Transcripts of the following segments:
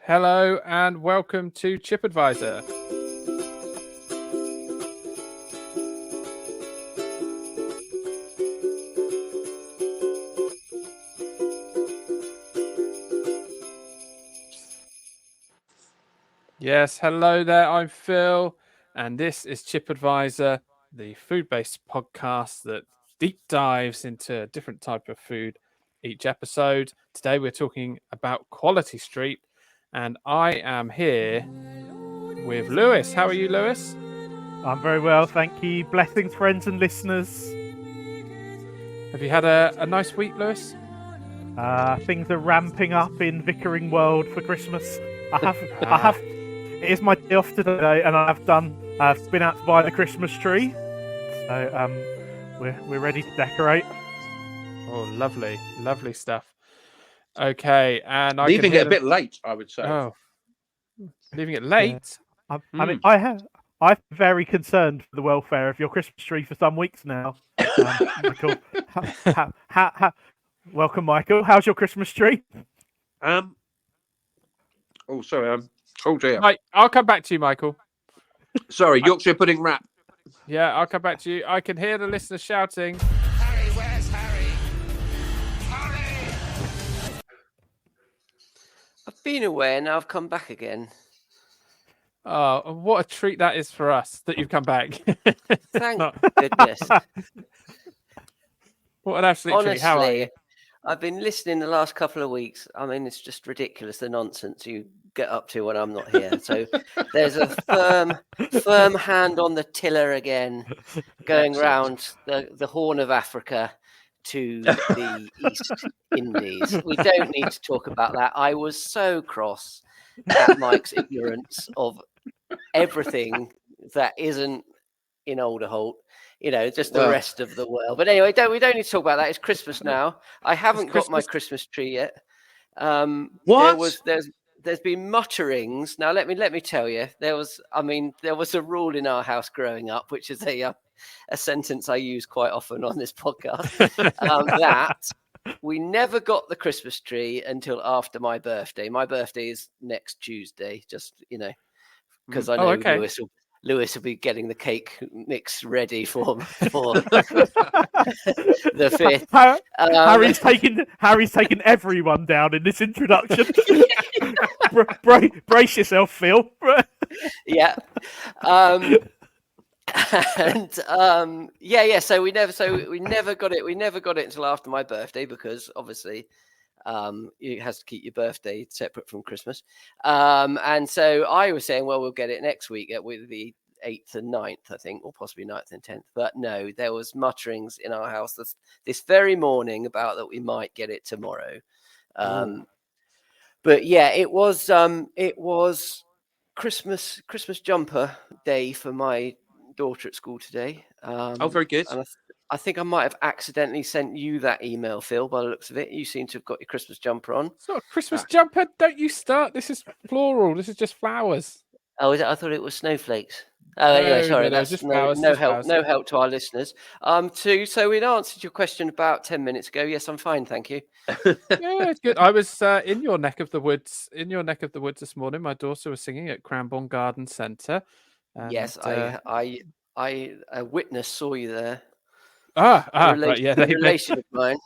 Hello and welcome to Chip Advisor. Yes, hello there. I'm Phil, and this is Chip Advisor, the food-based podcast that deep dives into a different type of food each episode. Today we're talking about Quality Street, and I am here with Lewis. How are you, Lewis? I'm very well, thank you. Blessings, friends and listeners. Have you had a nice week, Lewis? Things are ramping up in Vickering World for Christmas. I have. It is my day off today, and I've been out to buy the Christmas tree. So we're ready to decorate. Oh, lovely stuff. Okay, and leaving it a bit late, I would say. Oh, leaving it late. Yeah. I mean, I'm very concerned for the welfare of your Christmas tree for some weeks now. Michael, welcome, Michael. How's your Christmas tree? Oh, sorry. Oh dear. Right, I'll come back to you, Michael. Sorry, Yorkshire pudding wrap. Yeah, I'll come back to you. I can hear the listeners shouting. Harry, where's Harry? Harry! I've been away and now I've come back again. Oh, what a treat that is for us that you've come back. Thank goodness. What an absolute treat. How are you? Honestly, I've been listening the last couple of weeks. I mean, it's just ridiculous, the nonsense you get up to when I'm not here. So there's a firm hand on the tiller again, going round the Horn of Africa to the East Indies. We don't need to talk about that. I was so cross at Mike's ignorance of everything that isn't in Alderholt, just the rest of the world. But anyway, we don't need to talk about that. It's Christmas now. I haven't got my Christmas tree yet. What? There's been mutterings. Now let me tell you, there was a rule in our house growing up, which is a sentence I use quite often on this podcast, that we never got the Christmas tree until after my birthday. My birthday is next Tuesday, just, because I know Lewis will be getting the cake mix ready for the 5th. Harry's taken everyone down in this introduction. Brace yourself, Phil. Yeah. So we never got it. We never got it until after my birthday because obviously, you has to keep your birthday separate from Christmas. And so I was saying, well, we'll get it next week with the 8th and 9th, I think, or possibly 9th and 10th. But no, there was mutterings in our house this very morning about that we might get it tomorrow. But yeah, it was Christmas jumper day for my daughter at school today. Very good. And I think I might have accidentally sent you that email, Phil, by the looks of it. You seem to have got your Christmas jumper on. It's not a Christmas jumper. Don't you start. This is plural. This is just flowers. Oh, is it? I thought it was snowflakes. Oh, anyway, sorry. That's just flowers, no help. No help to our listeners. So we'd answered your question about 10 minutes ago. Yes, I'm fine, thank you. Yeah, it's good. I was in your neck of the woods. In your neck of the woods this morning. My daughter was singing at Cranbourne Garden Centre. Yes, I a witness saw you there. Right, yeah, relation of mine.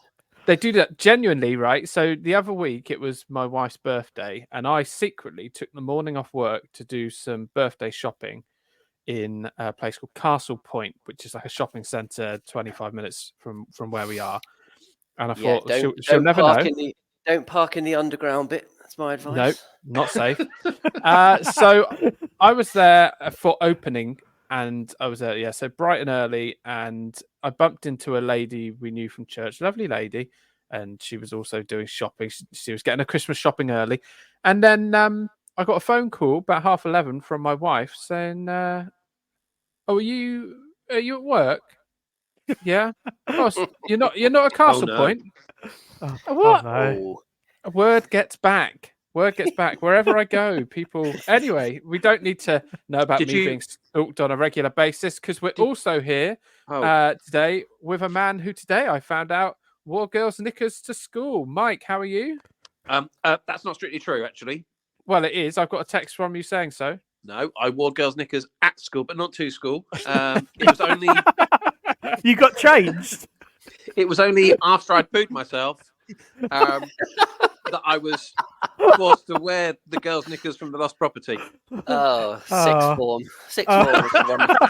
They do that genuinely, right? So the other week it was my wife's birthday, and I secretly took the morning off work to do some birthday shopping in a place called Castle Point, which is like a shopping centre 25 minutes from where we are. And I thought she'll never know. Don't park in the underground bit. That's my advice. No, not safe. So I was there for opening. And I was there, so bright and early, and I bumped into a lady we knew from church, lovely lady, and she was also doing shopping. She was getting a Christmas shopping early, and then I got a phone call about 11:30 from my wife saying, "Oh, are you at work? Yeah, oh, you're not at Castle Point. What? No. A word gets back." Word gets back wherever I go. People. Anyway, we don't need to know about being stalked on a regular basis because we're also here today with a man who today I found out wore girls' knickers to school. Mike, how are you? That's not strictly true, actually. Well, it is. I've got a text from you saying so. No, I wore girls' knickers at school, but not to school. It was only You got changed. after I'd pooed myself that I was forced to wear the girls' knickers from the lost property. Oh, sixth Oh. form. Sixth form was a wonderful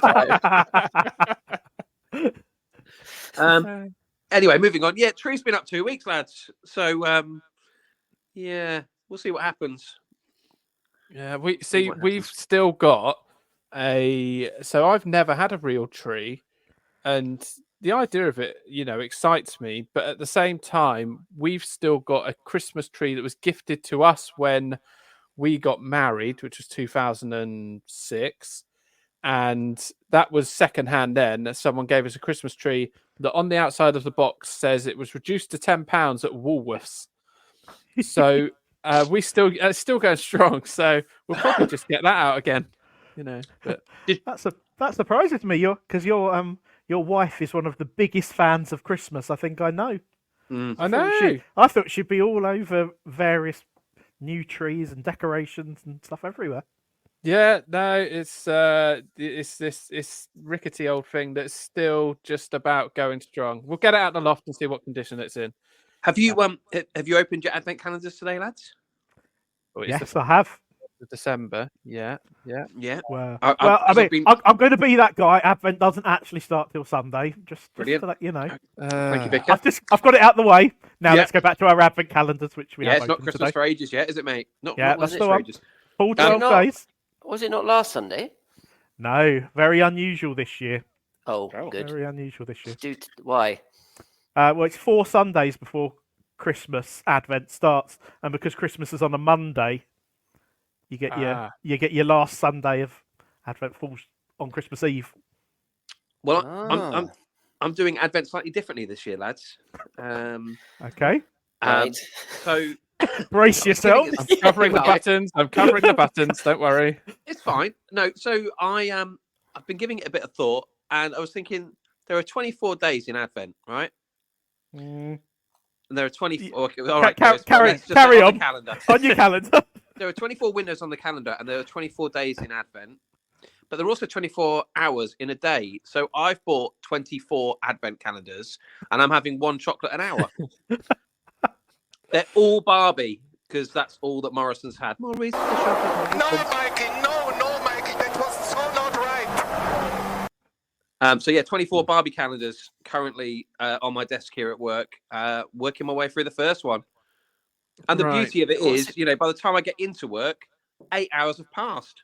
time. Anyway, moving on. Yeah, tree's been up 2 weeks, lads. So yeah, we'll see what happens. Yeah, what we've happens. still got so I've never had a real tree, and the idea of it, excites me, but at the same time, we've still got a Christmas tree that was gifted to us when we got married, which was 2006, and that was secondhand then. Someone gave us a Christmas tree that on the outside of the box says it was reduced to £10 at Woolworths. So we still it's still going strong. So we'll probably just get that out again. But That surprises me. Because your wife is one of the biggest fans of Christmas I think I know. I know. I thought she'd be all over various new trees and decorations and stuff everywhere. Yeah, no, it's this rickety old thing that's still just about going strong. We'll get it out the loft and see what condition it's in. Have you opened your advent calendars today, lads? Oh, it's Yes, the I have. 1st of December. Yeah. Well, I've I mean, been- I'm going to be that guy. Advent doesn't actually start till Sunday. Just Brilliant. to let you know. Thank you, Vicar. I've got it out the way. Now Yeah. let's go back to our Advent calendars, which we have It's not open Christmas today. for ages yet, is it, mate? Not Yeah, not that's Christmas the for one. ages. Full 12 not- days. Was it not last Sunday? No, very unusual this year. Oh, good. Very unusual this year. Why? Well, it's 4 Sundays before Christmas Advent starts, and because Christmas is on a Monday, you get your last Sunday of Advent falls on Christmas Eve. Well, Ah. I'm doing Advent slightly differently this year, lads. Okay, Right. So brace yourself. I'm covering the buttons. I'm covering the buttons. Don't worry. it's fine. No, so I've been giving it a bit of thought, and I was thinking there are 24 days in Advent, right? And there are 24. Okay, all right, guys, let's just carry say on. the calendar. On your calendar. There are 24 windows on the calendar, and there are 24 days in Advent. But there are also 24 hours in a day. So I've bought 24 Advent calendars, and I'm having one chocolate an hour. They're all Barbie, because that's all that Morrison's had. Maurice, the chocolate. No, Mikey, no, Mikey, that was so not right. So yeah, 24 Barbie calendars currently on my desk here at work, working my way through the first one. And the Right. beauty of it is, by the time I get into work, 8 hours have passed.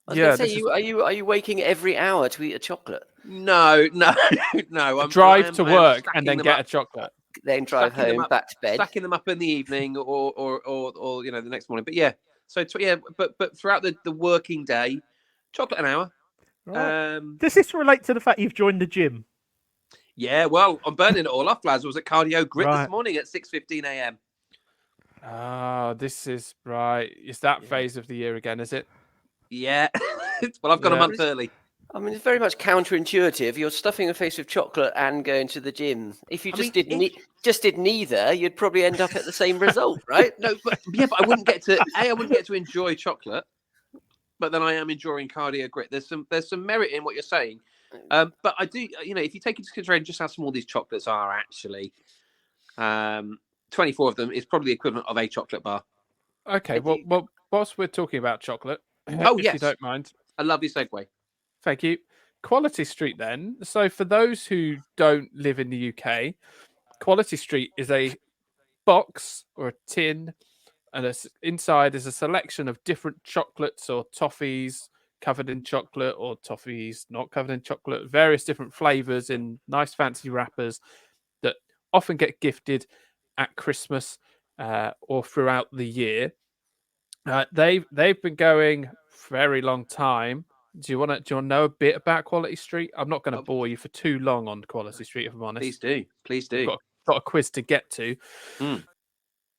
I was Yeah, going to say, are you waking every hour to eat a chocolate? No. Drive to I am work stacking and then them get up, a chocolate. Then drive Stacking them home, up, back to bed. stacking them up in the evening or the next morning. But yeah, so but throughout the working day, chocolate an hour. Right. Does this relate to the fact you've joined the gym? Yeah, well, I'm burning it all off, lads. I was at Cardio Grit Right. this morning at 6:15 a.m. This is right. It's that phase of the year again, is it? Yeah. Well, I've gone a Yeah. month early. I mean, it's very much counterintuitive. You're stuffing your face with chocolate and going to the gym. If you just did neither, you'd probably end up at the same result, right? No, but I wouldn't get to enjoy chocolate. But then I am enjoying Cardio Grit. There's some merit in what you're saying. But I do, if you take into consideration just how small these chocolates are, actually, 24 of them is probably the equivalent of a chocolate bar. Okay. Well, whilst we're talking about chocolate, Oh, if yes. you don't mind, A lovely segue. thank you. Quality Street, then. So, for those who don't live in the UK, Quality Street is a box or a tin, and inside is a selection of different chocolates or toffees covered in chocolate or toffees not covered in chocolate, various different flavors in nice fancy wrappers that often get gifted at Christmas or throughout the year. They've been going for a very long time. Do you want to know a bit about Quality Street? I'm not going to bore you for too long on Quality Street, if I'm honest. Please do. Got a quiz to get to. Mm.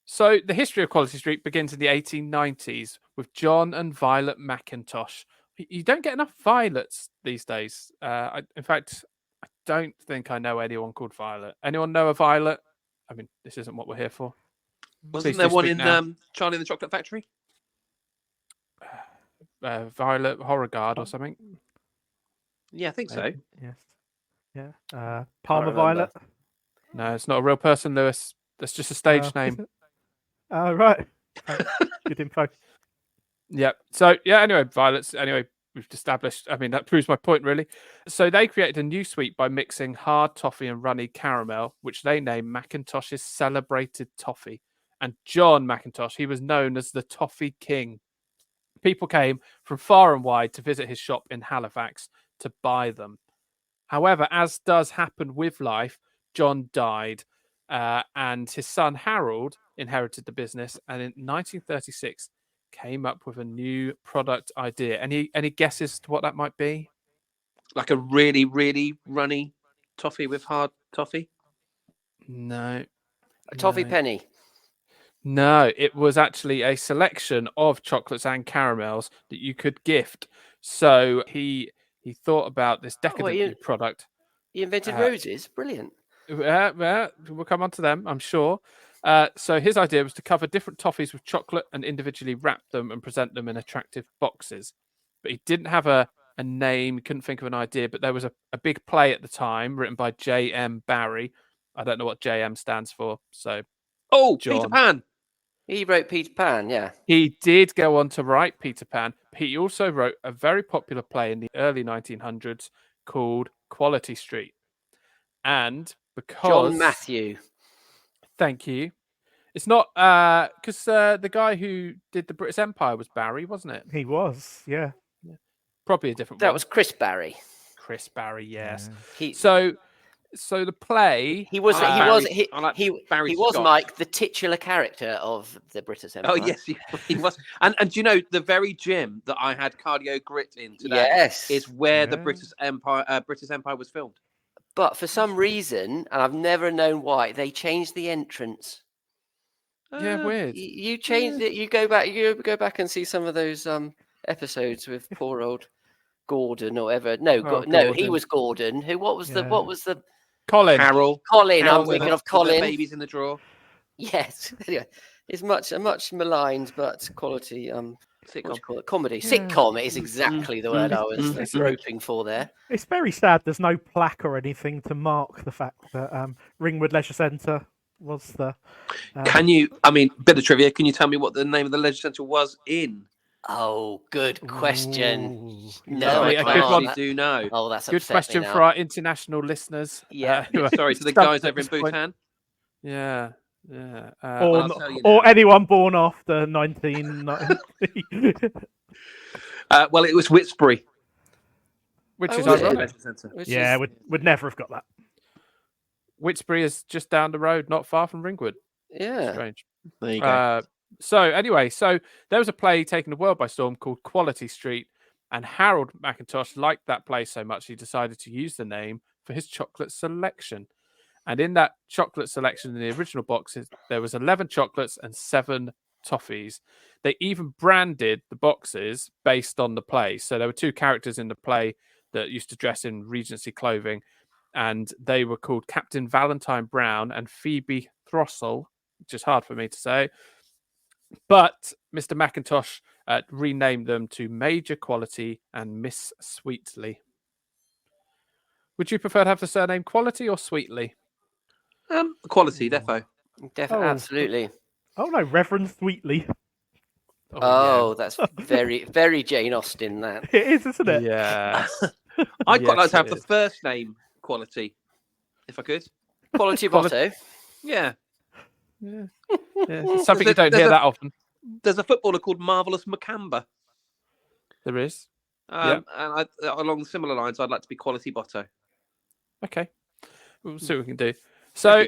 So the history of Quality Street begins in the 1890s with John and Violet McIntosh. You don't get enough Violets these days. In fact, I don't think I know anyone called Violet. Anyone know a Violet? I mean, this isn't what we're here for. Wasn't Please there do one speak in now. Charlie and the Chocolate Factory? Violet Beauregard or something. Yeah, I think so. Maybe. Yes. Yeah. Parma remember. Violet. No, it's not a real person, Lewis. That's just a stage name. Oh, right. Thanks. Good info. Yep. So yeah. Anyway, Violets. Anyway, we've established. I mean, that proves my point, really. So they created a new sweet by mixing hard toffee and runny caramel, which they named Macintosh's Celebrated Toffee. And John Macintosh, he was known as the Toffee King. People came from far and wide to visit his shop in Halifax to buy them. However, as does happen with life, John died, and his son Harold inherited the business, and in 1936 came up with a new product idea. Any guesses to what that might be? Like a really, really runny toffee with hard toffee. No. A Toffee No. Penny. No, it was actually a selection of chocolates and caramels that you could gift. So he thought about this decadent new product. You invented roses. Brilliant. We'll come on to them, I'm sure. So his idea was to cover different toffees with chocolate and individually wrap them and present them in attractive boxes. But he didn't have a name, he couldn't think of an idea, but there was a big play at the time written by J.M. Barrie. I don't know what J.M. stands for, so... Oh, John. Peter Pan. He wrote Peter Pan, yeah. He did go on to write Peter Pan. He also wrote a very popular play in the early 1900s called Quality Street. And because... John Matthew. Thank you. It's not... Because the guy who did the British Empire was Barry, wasn't it? He was, yeah. Probably a different That one. was Chris Barrie. Chris Barry, yes. He So the play... he was Barry Scott. Mike, the titular character of the British Empire. Oh yes, he was. And do you know the very gym that I had Cardio Grit in today Yes. is where the Yeah. British Empire was filmed. But for some reason, and I've never known why, they changed the entrance. Yeah, weird. You changed it. You go back and see some of those episodes with poor old Gordon or whatever. No, no, he Gordon. was Gordon. What was the Colin. Carol. Colin? Carol I'm with thinking the- of with the Colin. babies in the drawer. Yes. Anyway, it's much maligned but quality. What do you Sitcom. call it? Comedy. Yeah. Sitcom is exactly the word I was groping for there. It's very sad there's no plaque or anything to mark the fact that Ringwood Leisure Centre was the... Can you? I mean, bit of trivia. Can you tell me what the name of the leisure centre was in? Oh, good question. Ooh. No, Lovely, I a I good can't. one. actually do know. Oh, that's Good upset me question now. for our international listeners. Yeah. who are Sorry to the stumped guys at over in this point. Bhutan. Yeah. Or, I'll tell you or now. anyone born after 1990. Well, it was Whitesbury. Which Oh, is was it? ironic. Leisure centre. Which Yeah, is- would never have got that. Whitesbury is just down the road, not far from Ringwood. yeah. Strange. There you go. So there was a play taking the world by storm called Quality Street, and Harold Macintosh liked that play so much he decided to use the name for his chocolate selection. And in that chocolate selection in the original boxes, there was 11 chocolates and 7 toffees. They even branded the boxes based on the play. So there were 2 characters in the play that used to dress in Regency clothing, and they were called Captain Valentine Brown and Phoebe Throstle, which is hard for me to say. But Mr. Macintosh renamed them to Major Quality and Miss Sweetly. Would you prefer to have the surname Quality or Sweetly? Quality, defo. Definitely, Oh. absolutely. Oh no, Reverend Sweetly. Oh, that's very, very Jane Austen. That. It is, isn't it? yeah. I'd quite like Yes, to have it the is. first name Quality, if I could. Quality of Quality- Otto. Yeah. Yeah. It's something you There's don't hear a- that often. There's a footballer called Marvellous Macamba. There is. And along similar lines, I'd like to be Quality Botto. Okay. We'll see what we can do. So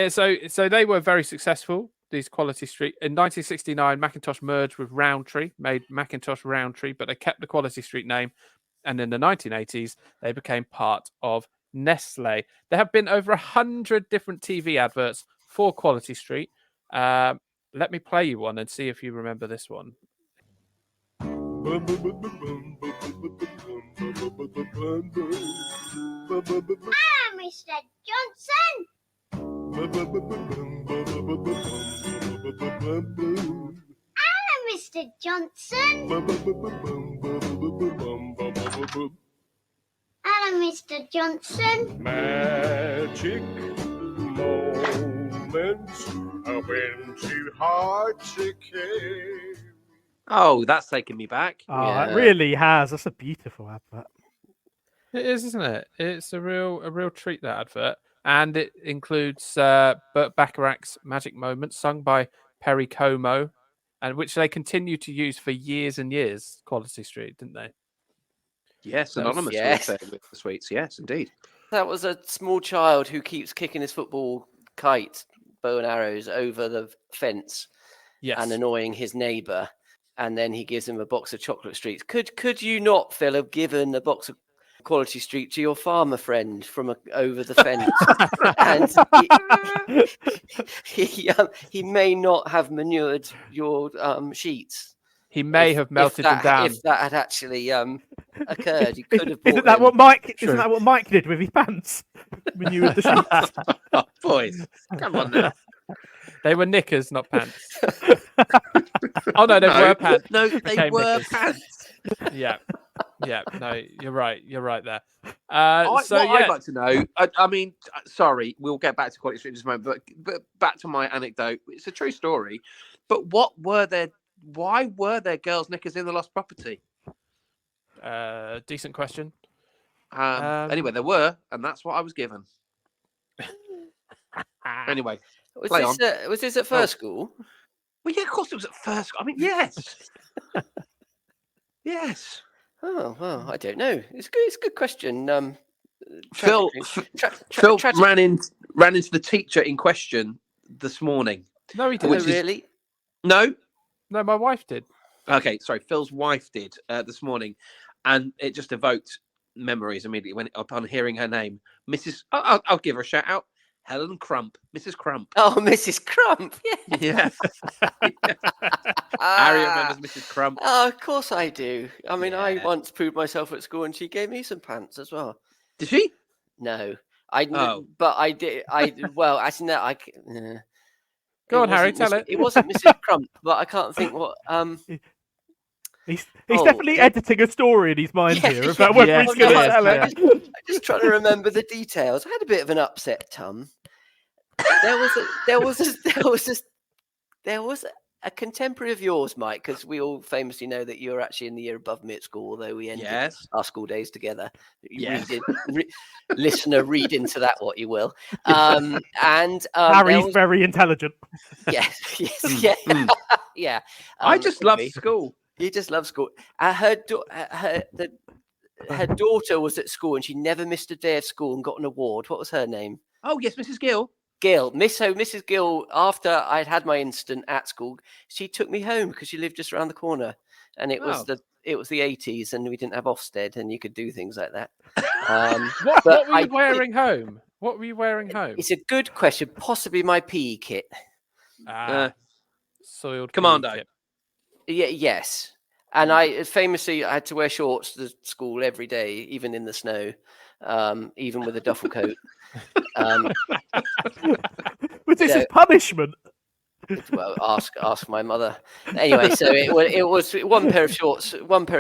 so they were very successful, these Quality Street. In 1969, Macintosh merged with Rowntree, made Macintosh Rowntree, but they kept the Quality Street name. And in the 1980s, they became part of Nestle. There have been over 100 different TV adverts for Quality Street. Let me play you one and see if you remember this one. Mr. Johnson. Hello, Mr. Mr. Johnson. Hello, Mr. Johnson. Magic moments when two hearts are carried. Oh, that's taking me back. Oh, it Yeah. really has. That's a beautiful advert. It is, isn't it? It's a real treat, that advert, and it includes Burt Bacharach's "Magic Moments," sung by Perry Como, and which they continue to use for years and years. Quality Street, didn't they? Yes, That was- anonymous yes. with the sweets. Yes, indeed. That was a small child who keeps kicking his football kite, bow and arrows, over the fence Yes. and annoying his neighbour. And then he gives him a box of chocolate streets. Could you not, Phil, have given a box of Quality Street to your farmer friend from over the fence? And he may not have manured your sheets. He may have melted them down. If that had actually occurred. You could have bought Isn't that him. what Mike? True. Isn't that what Mike did with his pants? When you were the sheets. Oh, boys, come on now. They were knickers, not pants. Oh no, they No, were pants. No, they Became were knickers. pants. Yeah, yeah. No, you're right. You're right there. What So I'd yeah, like to know, I mean, sorry, we'll get back to Quality Street in just a moment, but back to my anecdote. It's a true story. But why were there girls' knickers in the lost property? decent question. Anyway, there were, and that's what I was given. Anyway, play on. Was this at first school? Well, yeah, of course it was at first. I mean, yes. Yes. Oh well, I don't know. It's good. It's a good question. Phil ran into the teacher in question this morning. No, he Oh, didn't. really? No? No, my wife did. Okay, sorry. Phil's wife did this morning, and it just evoked memories immediately when upon hearing her name, Mrs. I'll give her a shout out, Helen Crump, Mrs. Crump. Oh, Mrs. Crump. Yeah. Yeah, Harry remembers Mrs. Crump. Oh, of course I do. I mean, I Yeah. once proved myself at school, and she gave me some pants as well. Did she? No, I. Oh. But I did. Well, actually, no. Go on, It Harry, wasn't tell Mrs. it. It wasn't Mrs. Crump, but I can't think what. He's Oh, definitely yeah. editing a story in his mind Yeah, here about whether yeah. he's going to Yeah, tell yeah. it. I'm just trying to remember the details. I had a bit of an upset tum. There was a contemporary of yours, Mike, because we all famously know that you're actually in the year above me at school, although we ended Yes. our school days together. Yes. Listener, read into that what you will. And there Harry's was- very intelligent. yes, Mm, yeah, mm. yeah. I just love me. school. You just love school. Her daughter was at school and she never missed a day of school and got an award. What was her name? Oh yes, Mrs. Gill. Gill. Mrs. Gill, after I'd had my incident at school, she took me home because she lived just around the corner. And it was Oh. the 80s and we didn't have Ofsted and you could do things like that. What But were I you did- wearing home? What were you wearing home? It's a good question. Possibly my PE kit. Soiled Commando. PE kit. Yeah, yes. And I famously I had to wear shorts to school every day, even in the snow, even with a duffel coat. Was this Yeah. his punishment? Well, ask my mother. Anyway, so it was one pair of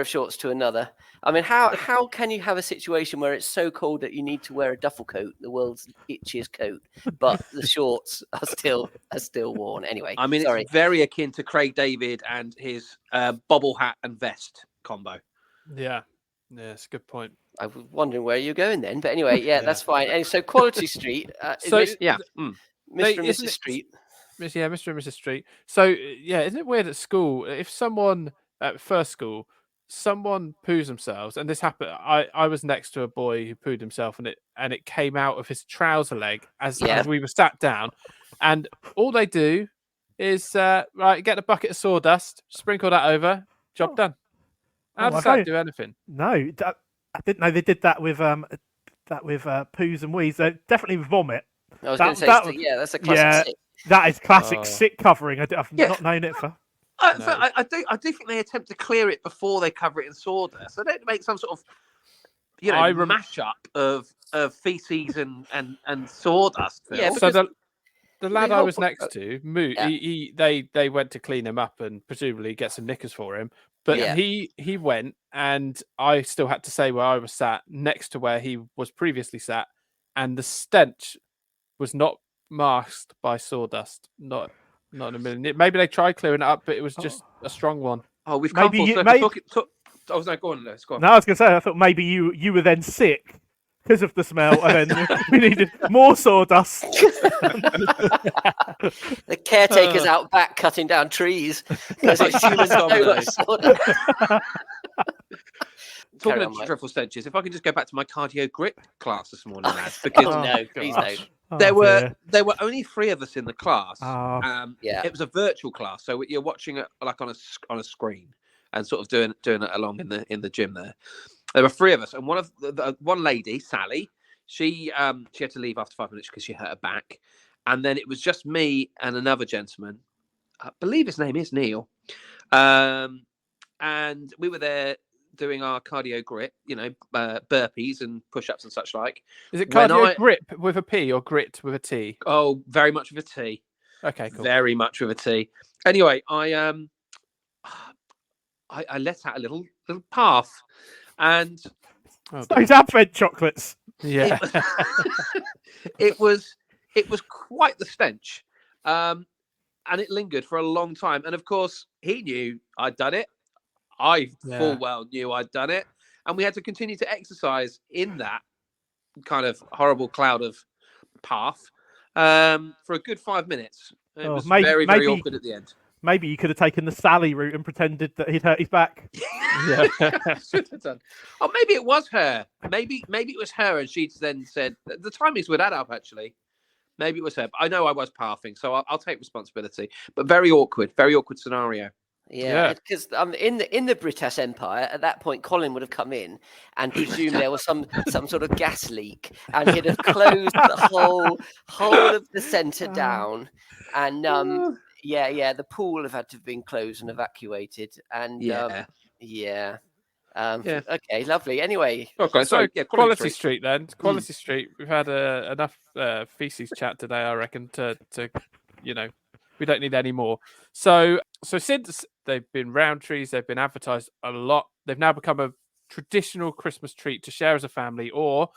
shorts to another. I mean, how can you have a situation where it's so cold that you need to wear a duffel coat, the world's itchiest coat, but the shorts are still worn? Anyway, I mean, sorry. it's very akin to Craig David and his bobble hat and vest combo. Yeah, it's a good point. I was wondering where you're going then, but anyway, yeah, Yeah. that's fine. And so, Quality Street, So- Mr. Yeah. and isn't Mrs. it- Street. Yeah, Mr. and Mrs. Street. So yeah, isn't it weird at school if someone at first school someone poos themselves, and this happened. I was next to a boy who pooed himself, and it came out of his trouser leg as we were sat down, and all they do is right, get a bucket of sawdust, sprinkle that over, job Oh. done. How Oh, does okay. that do anything? No, I didn't know they did that with poos and wheeze. Definitely vomit. I was That- going to say, that was- yeah, that's a classic. yeah. sick. That is classic Oh. sick covering. I've Yeah. not known it for. No. I do think they attempt to clear it before they cover it in sawdust. So they don't make some sort of mashup of feces and sawdust. Phil. Yeah, So because- the lad I whole was next to, Moo, yeah. they went to clean him up and presumably get some knickers for him. But Yeah. he went, and I still had to say where I was sat next to where he was previously sat, and the stench was not masked by sawdust. Not in a million. Maybe they tried clearing it up, but it was just a strong one. Oh, we've Maybe come full you- circle. maybe- Oh, no, go on, Lewis. Go on. No, I was going to say, I thought maybe you were then sick because of the smell, and then we needed more sawdust. The caretaker's out back cutting down trees because it's human Dominoes. Talking Carry of on, Mike. dreadful stenches, if I can just go back to my cardio grip class this morning, lads, because Oh, no, please gosh. don't. Oh, there dear. were only 3 of us in the class. Oh. Yeah. It was a virtual class, so you're watching it like on a screen and sort of doing it along in the gym there. There were 3 of us, and one lady, Sally, she had to leave after 5 minutes because she hurt her back, and then it was just me and another gentleman. I believe his name is Neil, and we were there doing our cardio grit, burpees and push-ups and such like. Is it When cardio grip with a P or grit with a T? Oh, very much with a T. Okay, cool. Very much with a T. Anyway, I let out a little path, and Oh, Those Advent chocolates. yeah. it was quite the stench, and it lingered for a long time. And of course, he knew I'd done it. I full well knew I'd done it, and we had to continue to exercise in that kind of horrible cloud of path for a good 5 minutes. It was very awkward at the end. Maybe you could have taken the Sally route and pretended that he'd hurt his back. Yeah. Should have done. Or maybe it was her. Maybe it was her, and she then said the timings would add up. Actually, maybe it was her. But I know I was pathing, so I'll take responsibility. But very awkward scenario. Yeah, because in the British Empire at that point, Colin would have come in and presumed there was some sort of gas leak, and he'd have closed the whole of the centre down, and the pool have had to have been closed and evacuated, and okay, lovely. Anyway, Okay, so yeah, Quality Street then. Quality Street. We've had enough feces chat today, I reckon. To we don't need any more. So since they've been round trees, they've been advertised a lot. They've now become a traditional Christmas treat to share as a family, or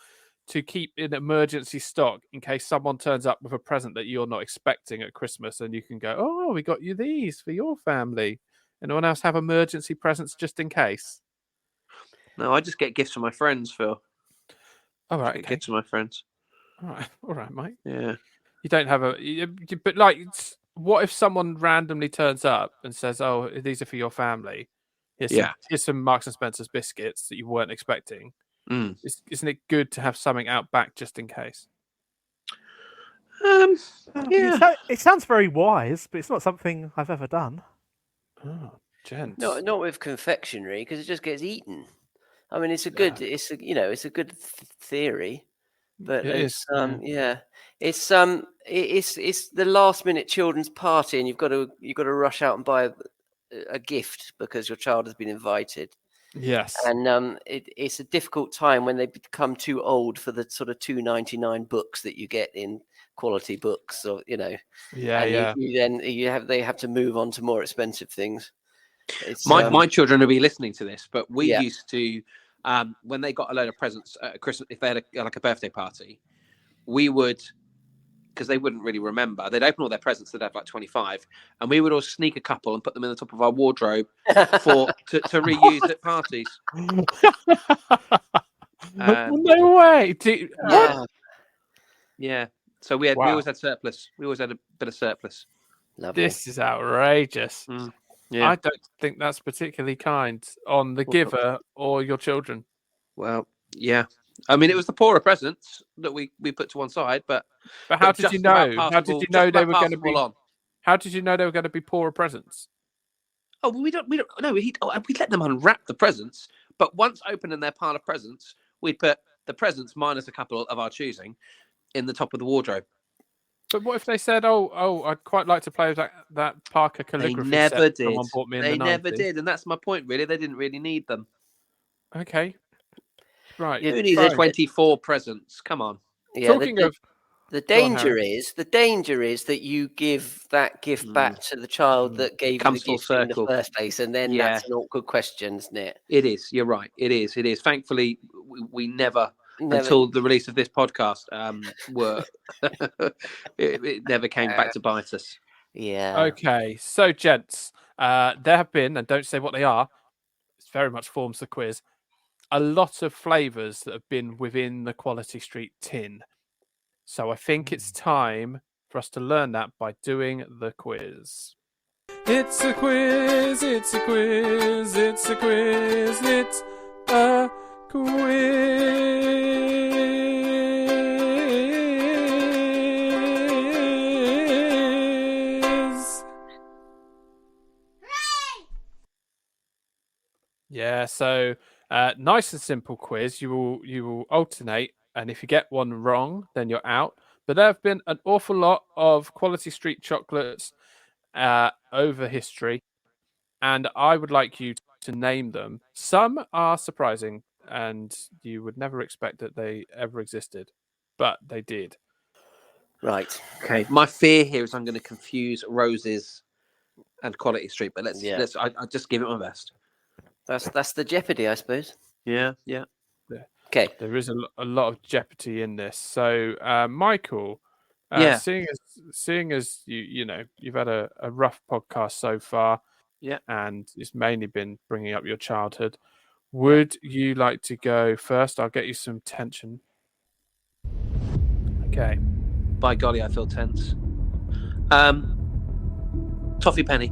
to keep in emergency stock in case someone turns up with a present that you're not expecting at Christmas, and you can go, "Oh, we got you these for your family." Anyone else have emergency presents just in case? No, I just get gifts from my friends, Phil. All right, okay. Gifts from my friends. All right, Mike. Yeah. You don't have but like, what if someone randomly turns up and says, "Oh, these are for your family. Here's some Marks and Spencer's biscuits that you weren't expecting." Isn't it good to have something out back just in case? Yeah. It sounds very wise, but it's not something I've ever done. Oh, gents. not with confectionery because it just gets eaten. I mean, it's a good theory, but it's the last minute children's party, and you've got to rush out and buy a gift because your child has been invited. Yes, and it's a difficult time when they become too old for the sort of $2.99 books that you get in quality books, or they have to move on to more expensive things. My children will be listening to this, but we used to when they got a load of presents at Christmas, if they had a birthday party, we would, because they wouldn't really remember, they'd open all their presents, they'd have like 25, and we would all sneak a couple and put them in the top of our wardrobe to reuse at parties. No way! What? Yeah. So we always had surplus. We always had a bit of surplus. Lovely. This is outrageous. Yeah. I don't think that's particularly kind on the giver or your children. Well, yeah. I mean, it was the poorer presents that we put to one side, but how did you know? How did you know they were going to be on? How did you know they were going to be poorer presents? Oh, well, we don't know. We'd let them unwrap the presents, but once opened in their pile of presents, we'd put the presents minus a couple of our choosing in the top of the wardrobe. But what if they said, "Oh, I'd quite like to play with that Parker calligraphy They never set did. someone bought me in They the never 90s." did, and that's my point. Really, they didn't really need them. Okay, right. Who needed 24 presents? Come on. Yeah, Talking of The Go on, danger is that you give that gift back to the child that gave you the Comes full gift in the circle. first place, and then Yeah. that's an awkward question, isn't it? It is. You're right. It is. Thankfully, we never, Never- until the release of this podcast, were it never came back to bite us. Yeah. Okay, so gents, there have been, and don't say what they are, it very much forms the quiz, a lot of flavours that have been within the Quality Street tin. So I think it's time for us to learn that by doing the quiz. It's a quiz, it's a quiz, it's a quiz, it's a quiz. Yeah, so nice and simple quiz. You will alternate, and if you get one wrong, then you're out. But there have been an awful lot of Quality Street chocolates over history, and I would like you to name them. Some are surprising, and you would never expect that they ever existed, but they did. Right. Okay. My fear here is I'm going to confuse Roses and Quality Street, but let's. I just give it my best. That's the jeopardy, I suppose. Yeah. Okay. There is a lot of jeopardy in this. So, Michael, Yeah. seeing as you've had a rough podcast so far, Yeah. and it's mainly been bringing up your childhood. Would you like to go first? I'll get you some tension. Okay. By golly, I feel tense. Toffee Penny.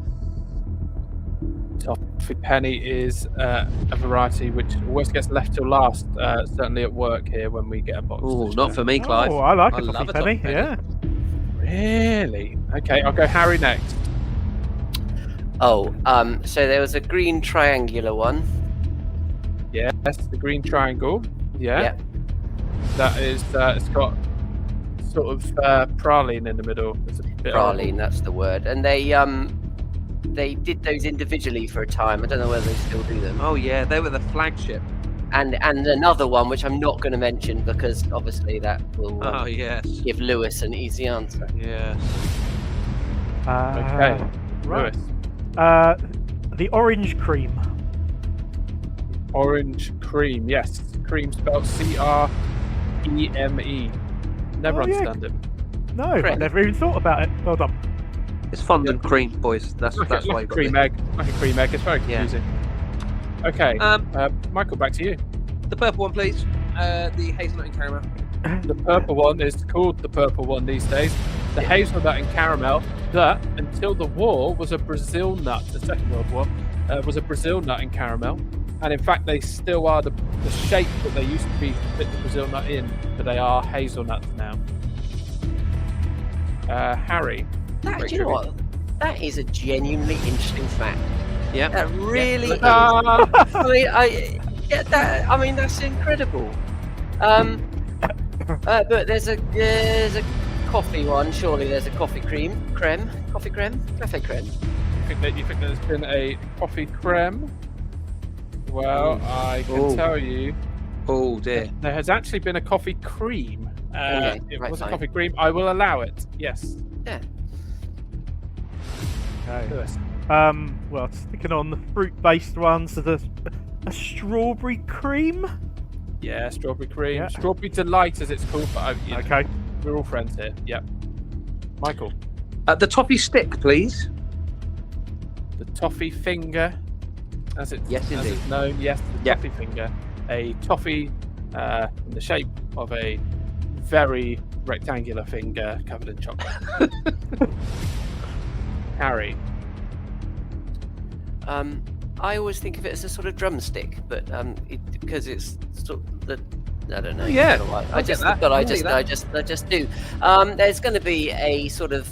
Toffee Penny is a variety which always gets left till last. Certainly at work here when we get a box. Oh, not for me, Clive. Oh, I like a love Toffee Penny. Yeah. Really? Okay, I'll go Harry next. Oh, so there was a green triangular one. Yes, the green triangle. Yeah. Yeah. That is. It's got sort of praline in the middle. It's a bit Praline, that's the word. And they did those individually for a time. I don't know whether they still do them. Oh yeah, they were the flagship. And another one which I'm not going to mention because obviously that will Oh yes. give Lewis an easy answer. Yes. Okay. Right. Lewis. The orange cream. Orange cream. Yes, cream spelled CREME. Never Oh, yeah. understand it. No, I Correct. never even thought about it. Well done. It's fondant cream, boys. That's Like why a you got cream it. egg. Like a cream egg. It's very Yeah. confusing. Okay. Michael, back to you. The purple one, please. The hazelnut and caramel. The purple one is called the purple one these days. The hazelnut and caramel, that until the war was a Brazil nut. The Second World War was a Brazil nut and caramel, and in fact they still are the shape that they used to be to fit the Brazil nut in, but they are hazelnuts now. Harry. That, Great do you know trivia. what? That is a genuinely interesting fact. Yeah. That really is. Ah, I mean, that's incredible. But there's a coffee one. Surely there's a coffee creme, cafe creme. you think there's been a coffee creme? Well, I can Oh. tell you Oh dear. there has actually been a coffee cream. Okay, It right, was a fine. coffee cream. I will allow it. Yes. Yeah. Okay. Lewis. Well, sticking on the fruit-based ones, there's a strawberry cream. Yeah, strawberry cream. Yeah. Strawberry delight, as it's called. But Okay. we're all friends here. Yep. Michael. The toffee stick, please. The toffee finger, as it's Yes, as indeed. it's known. Yes, the Yeah. toffee finger. A toffee in the shape of a very rectangular finger covered in chocolate. Harry. I always think of it as a sort of drumstick, but because it's sort of the. I don't know. Yeah, I don't know why. I get that. But I can see I just do. There's going to be a sort of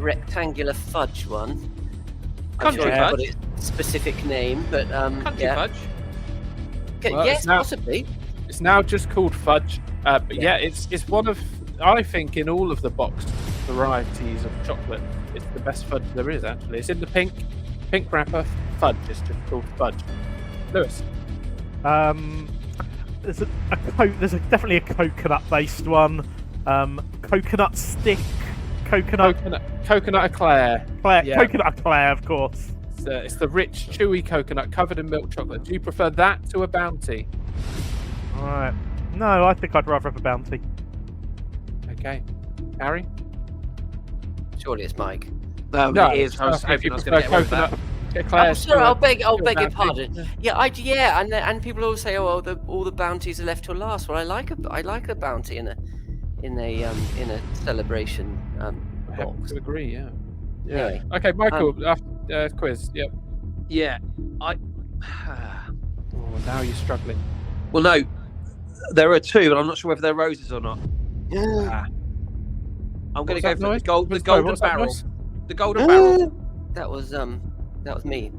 rectangular fudge one. I'm Country sure it's got fudge? its specific name, but Country yeah. fudge. Okay, Well, yes, it's now- possibly. It's now just called fudge. But Yeah. yeah, it's one of, I think, in all of the boxed varieties of chocolate, it's the best fudge there is, actually. It's in the pink wrapper. Fudge. It's just called fudge. Lewis. There's definitely a coconut-based one. Coconut stick, coconut eclair. Yeah. coconut eclair, of course. It's the rich, chewy coconut covered in milk chocolate. Do you prefer that to a bounty? All right. No, I think I'd rather have a bounty. Okay. Harry? Surely it's Mike. No, it is. I was if hoping you I was going to prefer get away with that. eclair. I'm sorry, I'll beg your bounty. pardon. Yeah, and people always say, "Oh, all the bounties are left till last." Well, I like a bounty in a celebration I have box. to agree. Yeah. Anyway, Okay, Michael. After quiz. Yep. Yeah. Oh, now you're struggling. Well, no, there are two, and I'm not sure whether they're roses or not. Ah. I'm going to What's go that for noise? the golden What's that barrel. noise? The golden barrel. that was me.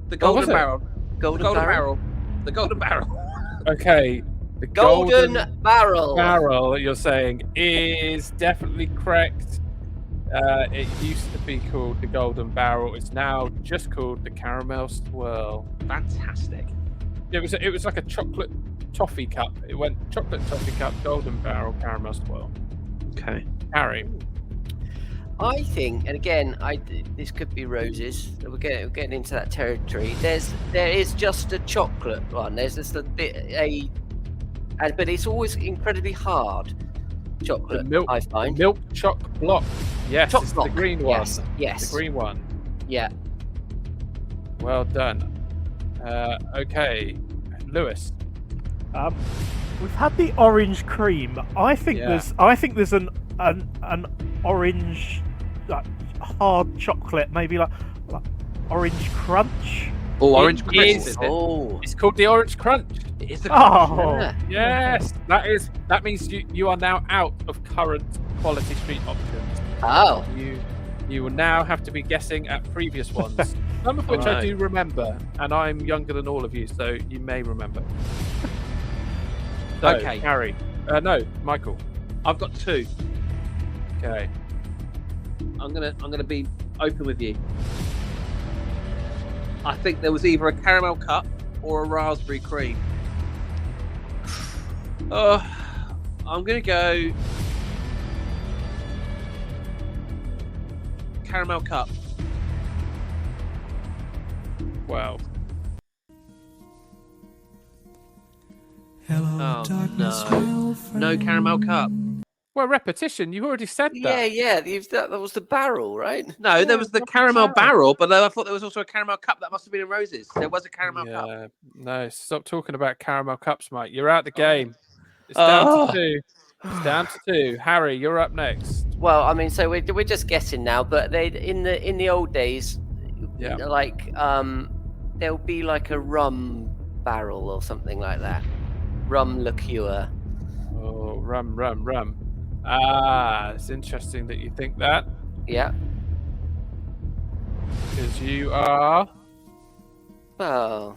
The was golden it? barrel. Golden, The golden barrel. barrel. The golden barrel. Okay. The Golden barrel. barrel, you're saying, is definitely correct. It used to be called the golden barrel. It's now just called the caramel swirl. Fantastic. It was like a chocolate toffee cup. It went chocolate toffee cup, golden barrel, caramel swirl. Okay. Harry. I think, and again, this could be roses. We're getting into that territory. There is just a chocolate one. There's just but it's always incredibly hard chocolate. The milk, I find milk choc block. Yes, Choc it's block. the green one. Yes. The green one. Yeah. Well done. Okay, Lewis. We've had the orange cream. I think Yeah. there's an orange hard chocolate, maybe like orange crunch. Oh, orange It crisp, is. is it? Oh. It's called the orange crunch. It is the Oh, Yeah. Yes, that means you are now out of current quality street options. Oh. You will now have to be guessing at previous ones, some of which I Right. do remember, and I'm younger than all of you, so you may remember. So, Okay. Harry. No, Michael. I've got two. Okay. I'm gonna be open with you. I think there was either a caramel cup or a raspberry cream. I'm gonna go caramel cup. Well, Oh no, no caramal cup. repetition. You already said that. Yeah. That was the barrel, right? No, there was the not caramel caramel. barrel, but then I thought there was also a caramel cup. That must have been in roses. There was a caramel cup. Yeah. No, stop talking about caramel cups, Mike. You're out the game. It's down Oh. to two. It's down to two. Harry, you're up next. Well, I mean, so we're just guessing now, but they in the old days, Yeah. like there'll be like a rum barrel or something like that, rum liqueur. Oh, rum. Ah, it's interesting that you think that, Yeah. because you are Oh.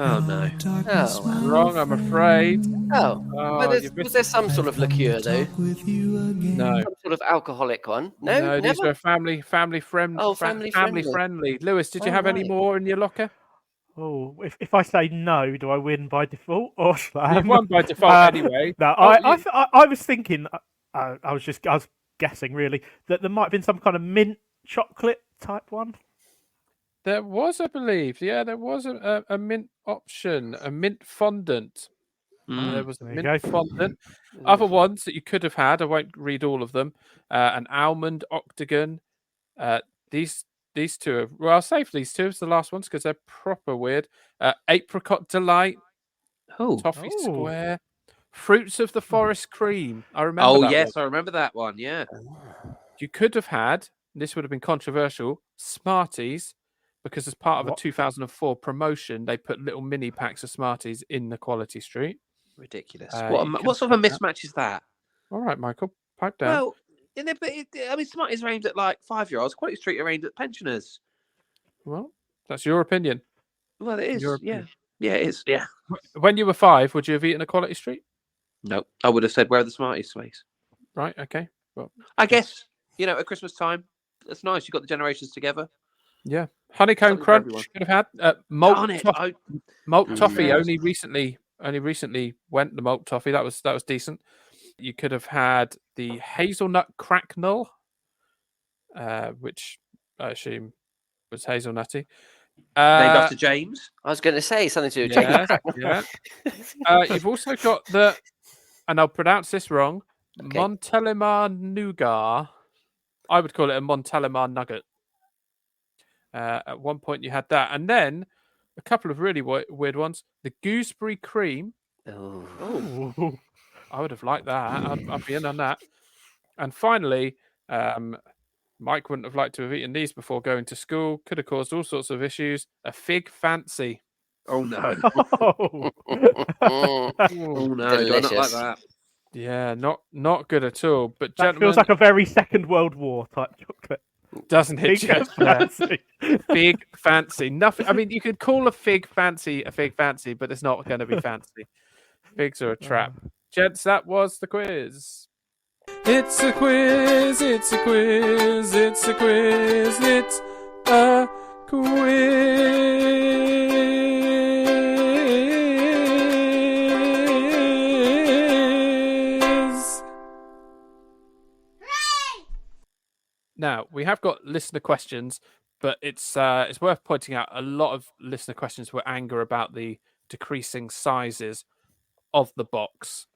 Oh no. Oh. Wow. wrong, I'm afraid. Oh. Oh, Well, you've was missed- there some sort of liqueur though? No, Some sort of alcoholic one? No, these never. were family friendly. Oh, family friendly. Lewis, did you Oh, have any right. more in your locker? Oh, if I say no, do I win by default or You've won by default anyway. No, Oh, I was thinking. I was guessing really that there might have been some kind of mint chocolate type one. There was, I believe. Yeah, there was a mint option, a mint fondant. There was a There you mint go. fondant. Other ones that you could have had, I won't read all of them. An almond octagon. These two are, well, I'll save these two as the last ones because they're proper weird. Apricot delight, Oh. toffee Oh. square, fruits of the forest cream. I remember. Oh that yes, one. I remember that one. Yeah. You could have had. This would have been controversial. Smarties, because as part of What? a 2004 promotion, they put little mini packs of Smarties in the Quality Street. Ridiculous. You What can sort of a have that. mismatch is that? All right, Michael, pipe down. Well, I mean, Smarties are aimed at like 5-year-olds. Quality Street are aimed at pensioners. Well, that's your opinion. Well, it is. Your Yeah. opinion. Yeah, it is. Yeah. When you were 5, would you have eaten a Quality Street? No, I would have said where are the Smarties, please. Right. Okay. Well, I guess at Christmas time, it's nice. You got the generations together. yeah. Honeycomb Something for crunch everyone. could have had. Malt Darn it! toffee. Malt toffee Yes. only recently went the malt toffee. That was decent. You could have had the hazelnut cracknel, which I assume was hazelnutty. Named after James. I was going to say something to do with Yes, James. yeah. You've also got the, and I'll pronounce this wrong, Okay. Montelimar nougat. I would call it a Montelimar nugget. At one point you had that, and then a couple of really weird ones. The gooseberry cream. Oh. Ooh. I would have liked that. I'd be in on that. And finally, Mike wouldn't have liked to have eaten these before going to school. Could have caused all sorts of issues. A fig fancy. Oh no! Oh. Oh no! Do I not like Delicious. that? Yeah, not good at all. But That gentlemen, feels like a very Second World War type chocolate. doesn't it? Big Just fancy. fig fancy. Nothing. I mean, you could call a fig fancy, but it's not going to be fancy. Figs are a trap. Gents, that was the quiz. It's a quiz, it's a quiz, it's a quiz, it's a quiz. Now, we have got listener questions, but it's worth pointing out a lot of listener questions were anger about the decreasing sizes of the box,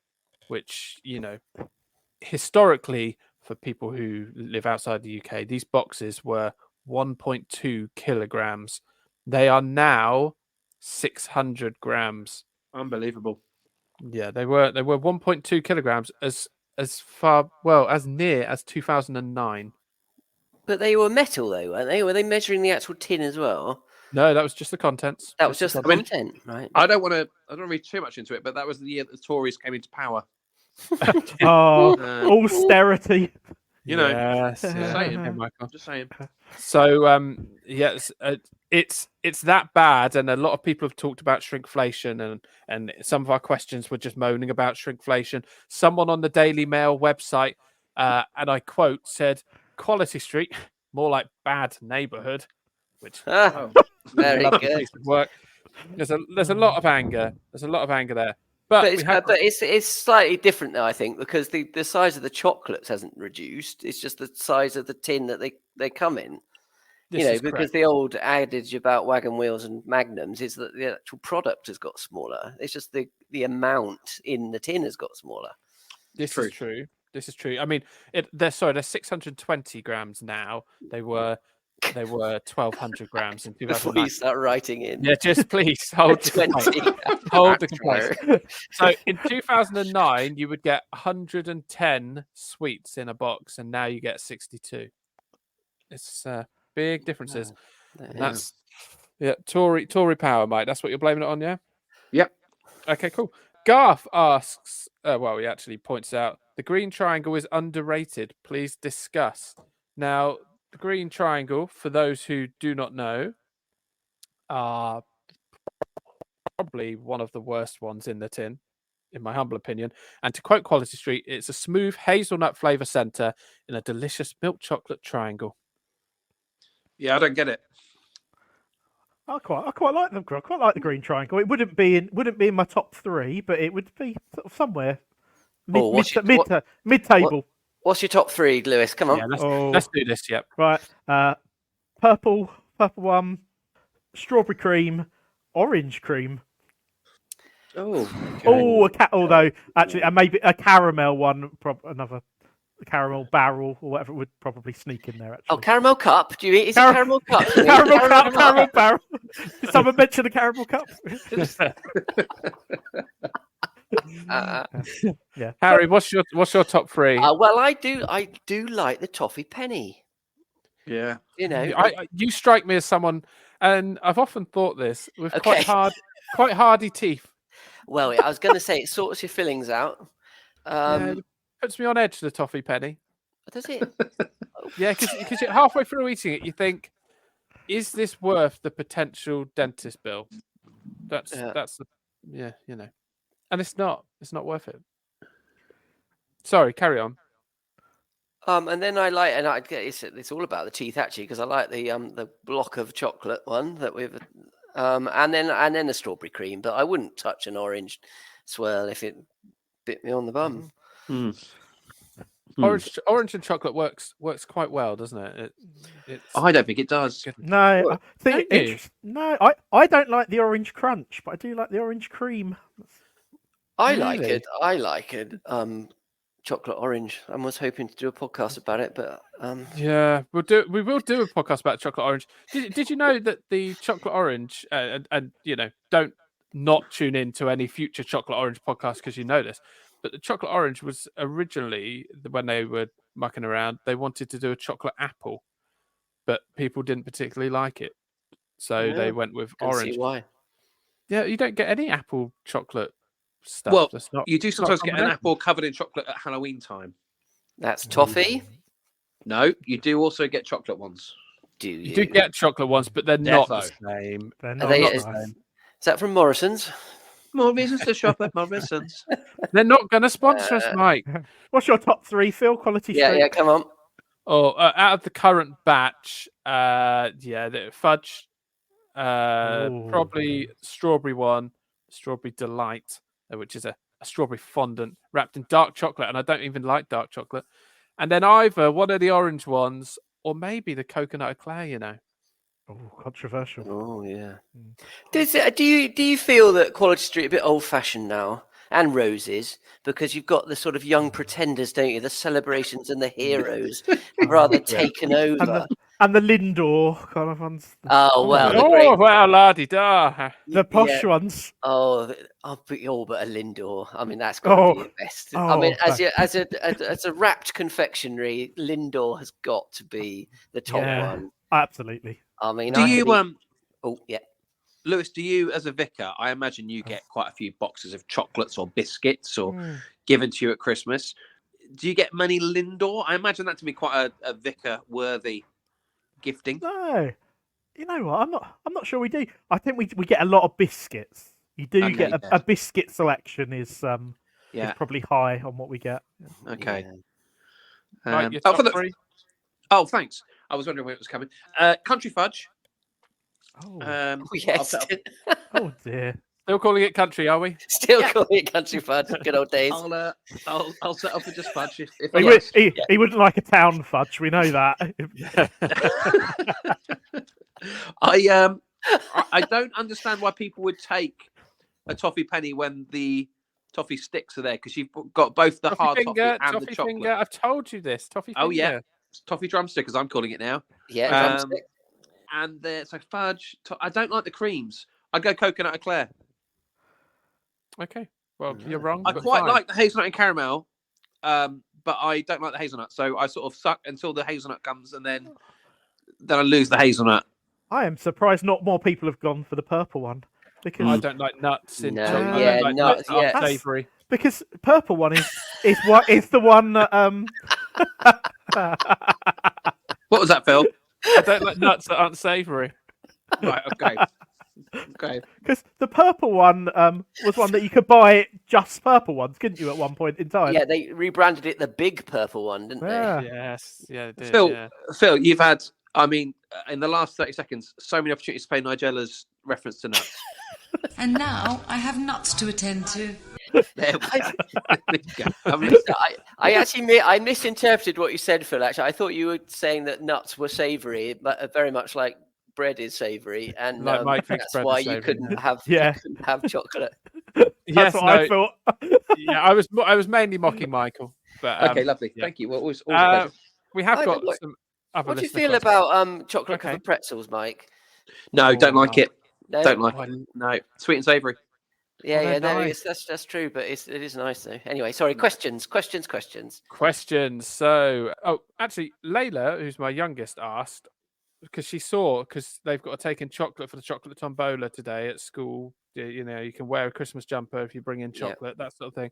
which, historically, for people who live outside the UK, these boxes were 1.2 kilograms. They are now 600 grams. Unbelievable. Yeah, they were 1.2 kilograms as near as 2009. But they were metal, though, weren't they? Were they measuring the actual tin as well? No, that was just the contents. That was just the content, right? I don't want to read too much into it, but that was the year that the Tories came into power. Oh, austerity. You know, Yes, just saying. yeah, Michael. Just saying. So, yes, it's that bad, and a lot of people have talked about shrinkflation, and some of our questions were just moaning about shrinkflation. Someone on the Daily Mail website, and I quote, said, "Quality Street, more like bad neighbourhood," which Very lovely good. piece of work. There's a lot of anger. There's a lot of anger there. But it's slightly different though, I think, because the size of the chocolates hasn't reduced. It's just the size of the tin that they come in. Because the old adage about wagon wheels and magnums is that the actual product has got smaller. It's just the amount in the tin has got smaller. This is true. This is true. I mean, they're 620 grams now. They were 1,200 grams in 2009. Before you start writing in. Yeah, just please hold the 20. complaint. Hold the complaint. So in 2009, you would get 110 sweets in a box, and now you get 62. It's big differences. And that's Tory power, Mike. That's what you're blaming it on, yeah? Yep. Okay, cool. Garth asks, he actually points out, the green triangle is underrated. Please discuss. Now, the green triangle, for those who do not know, are probably one of the worst ones in the tin, in my humble opinion. And to quote Quality Street, it's a smooth hazelnut flavour centre in a delicious milk chocolate triangle. Yeah, I don't get it. I quite like them. I quite like the green triangle. It wouldn't be in my top 3, but it would be sort of somewhere mid-table. What's your top 3, Lewis? Come on. Yeah, let's do this. Yep. Right. Purple one, strawberry cream, orange cream. Oh. Okay. Although actually, maybe a caramel one. Another caramel barrel or whatever would probably sneak in there. Actually. Oh, caramel cup. Do you eat? Is it caramel cup? Caramel barrel. Did someone mention the caramel cup? Yeah. Harry, what's your top 3? Well, I do like the Toffee Penny. Yeah. You strike me as someone, and I've often thought this, with quite hardy teeth. Well, I was going to say it sorts your fillings out. It puts me on edge, the Toffee Penny. Does it? Yeah, because you're halfway through eating it, you think, is this worth the potential dentist bill? That's the and it's not worth it. Sorry, carry on. And then it's all about the teeth actually, because I like the block of chocolate one that we've and then the strawberry cream, but I wouldn't touch an orange swirl if it bit me on the bum. Orange and chocolate works quite well, doesn't it? It's I don't think it does. good. No, What? see, Don't you? no, I don't like the orange crunch, but I do like the orange cream. I like Really? it. I like it. Chocolate orange. I was hoping to do a podcast about it, but Yeah, we will do a podcast about chocolate orange. Did you know that the chocolate orange and don't not tune in to any future chocolate orange podcast because you know this, but the chocolate orange was originally, when they were mucking around, they wanted to do a chocolate apple, but people didn't particularly like it, so Yeah, they went with can orange. see why. Yeah, you don't get any apple chocolate stuff. Well, That's not. you do it's not a sometimes get an combination. apple covered in chocolate at Halloween time. That's toffee. No, you do also get chocolate ones. Do you? You do get chocolate ones, but they're not the Defo. same. They're Are not they- nice. Is that from Morrison's? More reasons to shop at Morrison's. They're not going to sponsor us, Mike. What's your top 3, Phil? Quality Yeah, Street? yeah. Come on. Oh, out of the current batch, the fudge, probably strawberry one, strawberry delight, which is a strawberry fondant wrapped in dark chocolate, and I don't even like dark chocolate. And then either one of the orange ones, or maybe the coconut eclair. Oh, controversial. Oh yeah. Mm. Do you feel that Quality Street a bit old fashioned now? And roses, because you've got the sort of young pretenders, don't you? The celebrations and the heroes rather taken over. And the Lindor kind of ones. Oh well, the Oh, great, well, la-di-da. The posh yeah. ones. but a Lindor. I mean, that's got to be the best. I mean, as a wrapped confectionery, Lindor has got to be the top one. Absolutely. I mean, Do you Oh yeah. Lewis, do you, as a vicar, I imagine you get quite a few boxes of chocolates or biscuits or given to you at Christmas. Do you get many Lindor? I imagine that to be quite a vicar-worthy gifting. No, you know what? I'm not sure we do. I think we get a lot of biscuits. You do Okay, get a biscuit selection is probably high on what we get. Okay. Right, your top three? Oh, thanks. I was wondering when it was coming. Country fudge. Oh, Yes. oh dear. Still calling it country, are we? Still calling it country fudge. Good old days. I'll set up for just fudge if He wouldn't like a town fudge. We know that. I don't understand why people would take a toffee penny when the toffee sticks are there, because you've got both the hard toffee and the chocolate. Finger. I've told you this. Toffee finger. Oh yeah, toffee drumstick, as I'm calling it now. Yeah, drumstick. And so fudge. I don't like the creams. I go coconut eclair. Okay. Well, you're wrong. I but quite fine. like the hazelnut and caramel, but I don't like the hazelnut. So I sort of suck until the hazelnut comes, and then I lose the hazelnut. I am surprised not more people have gone for the purple one because I don't like nuts in No, chocolate. yeah, I don't like nuts, nuts yeah. savoury. because purple one is what is the one that What was that, Phil? I don't like nuts that aren't savoury. Right. Okay. because the purple one was one that you could buy just purple ones, couldn't you? At one point in time. Yeah, they rebranded it the big purple one, didn't Yeah. Yes. Yeah, it did, Phil, yeah. Phil, you've had, I mean, in the last 30 seconds, so many opportunities to play Nigella's reference to nuts. And now I have nuts to attend to. There we go. There we go. I misinterpreted what you said, Phil. Actually, I thought you were saying that nuts were savoury, but very much like bread is savoury, and Like Mike thinks that's bread why is you savoury, couldn't have chocolate. Yes, That's what I thought. yeah, I was mainly mocking Michael. But Okay, lovely. yeah. Thank you. Well, always a pleasure. We have I got don't- some other. What do you listener feel questions. about chocolate Okay. covered pretzels, Mike? No, don't like it. No? Don't like it. No, sweet and savoury. Yeah, Oh, yeah, they're no, nice. that's true, but it is nice though. Anyway, sorry. Questions. Questions. So, actually, Layla, who's my youngest, asked because they've got to take in chocolate for the chocolate tombola today at school. You know, you can wear a Christmas jumper if you bring in Yeah. chocolate, that sort of thing.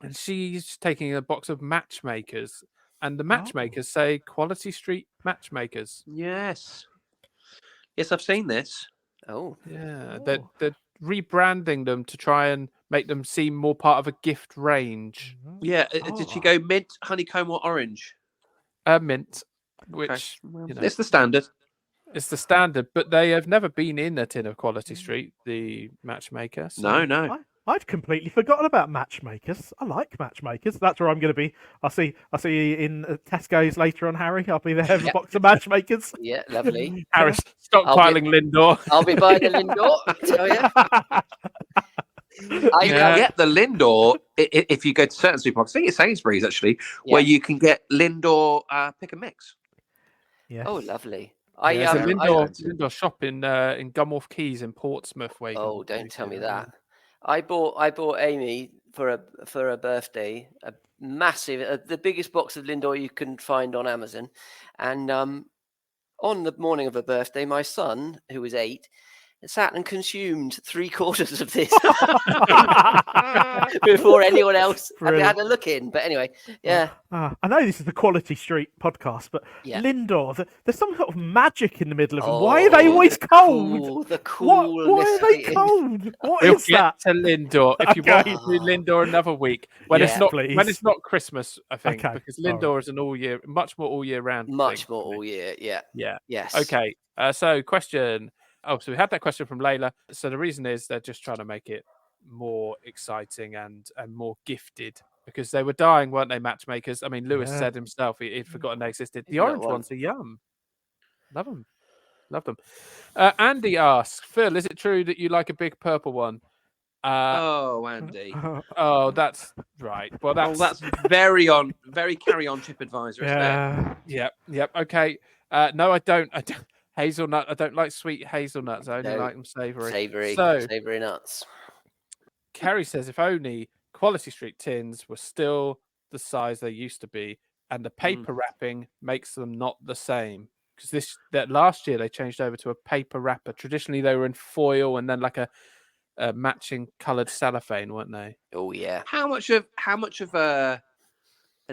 And she's taking a box of matchmakers, and the matchmakers say Quality Street matchmakers. Yes. Yes, I've seen this. Oh, Yeah, they're rebranding them to try and make them seem more part of a gift range. Yeah. Did she go mint, honeycomb, or orange? Mint, which Well, you know, it's the standard. it's the standard, but they have never been in a tin of Quality Street, the matchmaker. So No. I'd completely forgotten about matchmakers. I like matchmakers. That's where I'm going to be. I'll see you in Tesco's later on, Harry. I'll be there with a box of matchmakers. Yeah, lovely. Harris, stockpiling Lindor. I'll be buying a Lindor, I tell you. You can get the Lindor if you go to certain supermarkets. I think it's Sainsbury's actually, where you can get Lindor pick and mix. Yes. Oh, lovely. There's a Lindor shop in Gumwharf Keys in Portsmouth. Where you Oh, can don't tell me that. I bought Amy for a birthday a massive, the biggest box of Lindor you can find on Amazon, and on the morning of her birthday, my son, who was 8, sat and consumed 3/4 of this before anyone else had a look in. But anyway, yeah. I know this is the Quality Street podcast, but Lindor, there's some sort of magic in the middle of them. Why are they always cold? The coolness. Why are they cold? What we'll is that? To Lindor. If you want to do Lindor another week, when it's not Christmas, I think, because Lindor is an much more all year round. Much more all year. Yeah. Yeah. Yes. Okay. So question. Oh, so we had that question from Layla. So the reason is they're just trying to make it more exciting and more gifted, because they were dying, weren't they, matchmakers? I mean, Lewis said himself he'd forgotten they existed. The orange ones are yum. Love them. Andy asks, Phil, is it true that you like a big purple one? Andy. Oh, that's right. Well, that's very carry on TripAdvisor, isn't it? Yep. Okay. No, I don't. Hazelnut. I don't like sweet hazelnuts. I only like them savoury. Savoury nuts. Kerry says, if only Quality Street tins were still the size they used to be, and the paper wrapping makes them not the same. Because that last year they changed over to a paper wrapper. Traditionally they were in foil and then like a matching coloured cellophane, weren't they? Oh yeah. How much of an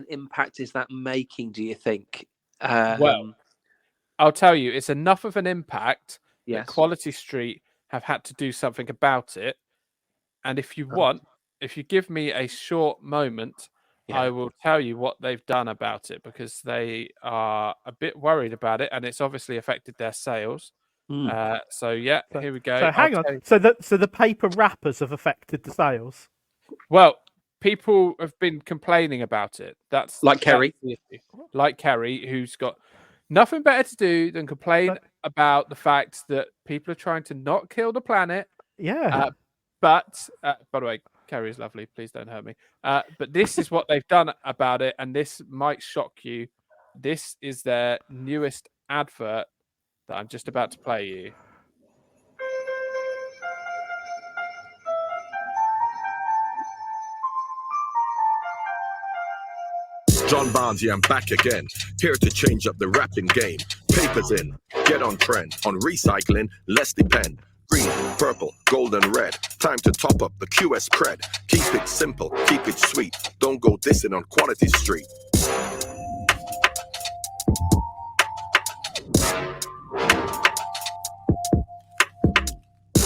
impact is that making, do you think? Well, I'll tell you, it's enough of an impact that Quality Street have had to do something about it. And if you give me a short moment, I will tell you what they've done about it, because they are a bit worried about it, and it's obviously affected their sales. So here we go. So hang on. So the paper wrappers have affected the sales. Well, people have been complaining about it. That's like Kerry. Like Kerry, who's got nothing better to do than complain about the fact that people are trying to not kill the planet. Yeah. But by the way, Kerry is lovely. Please don't hurt me. But this is what they've done about it, and this might shock you. This is their newest advert that I'm just about to play you. John Barnes here, I'm back again, here to change up the wrapping game. Papers in, get on trend, on recycling, let's depend. Green, purple, gold and red, time to top up the QS cred. Keep it simple, keep it sweet, don't go dissing on Quality Street.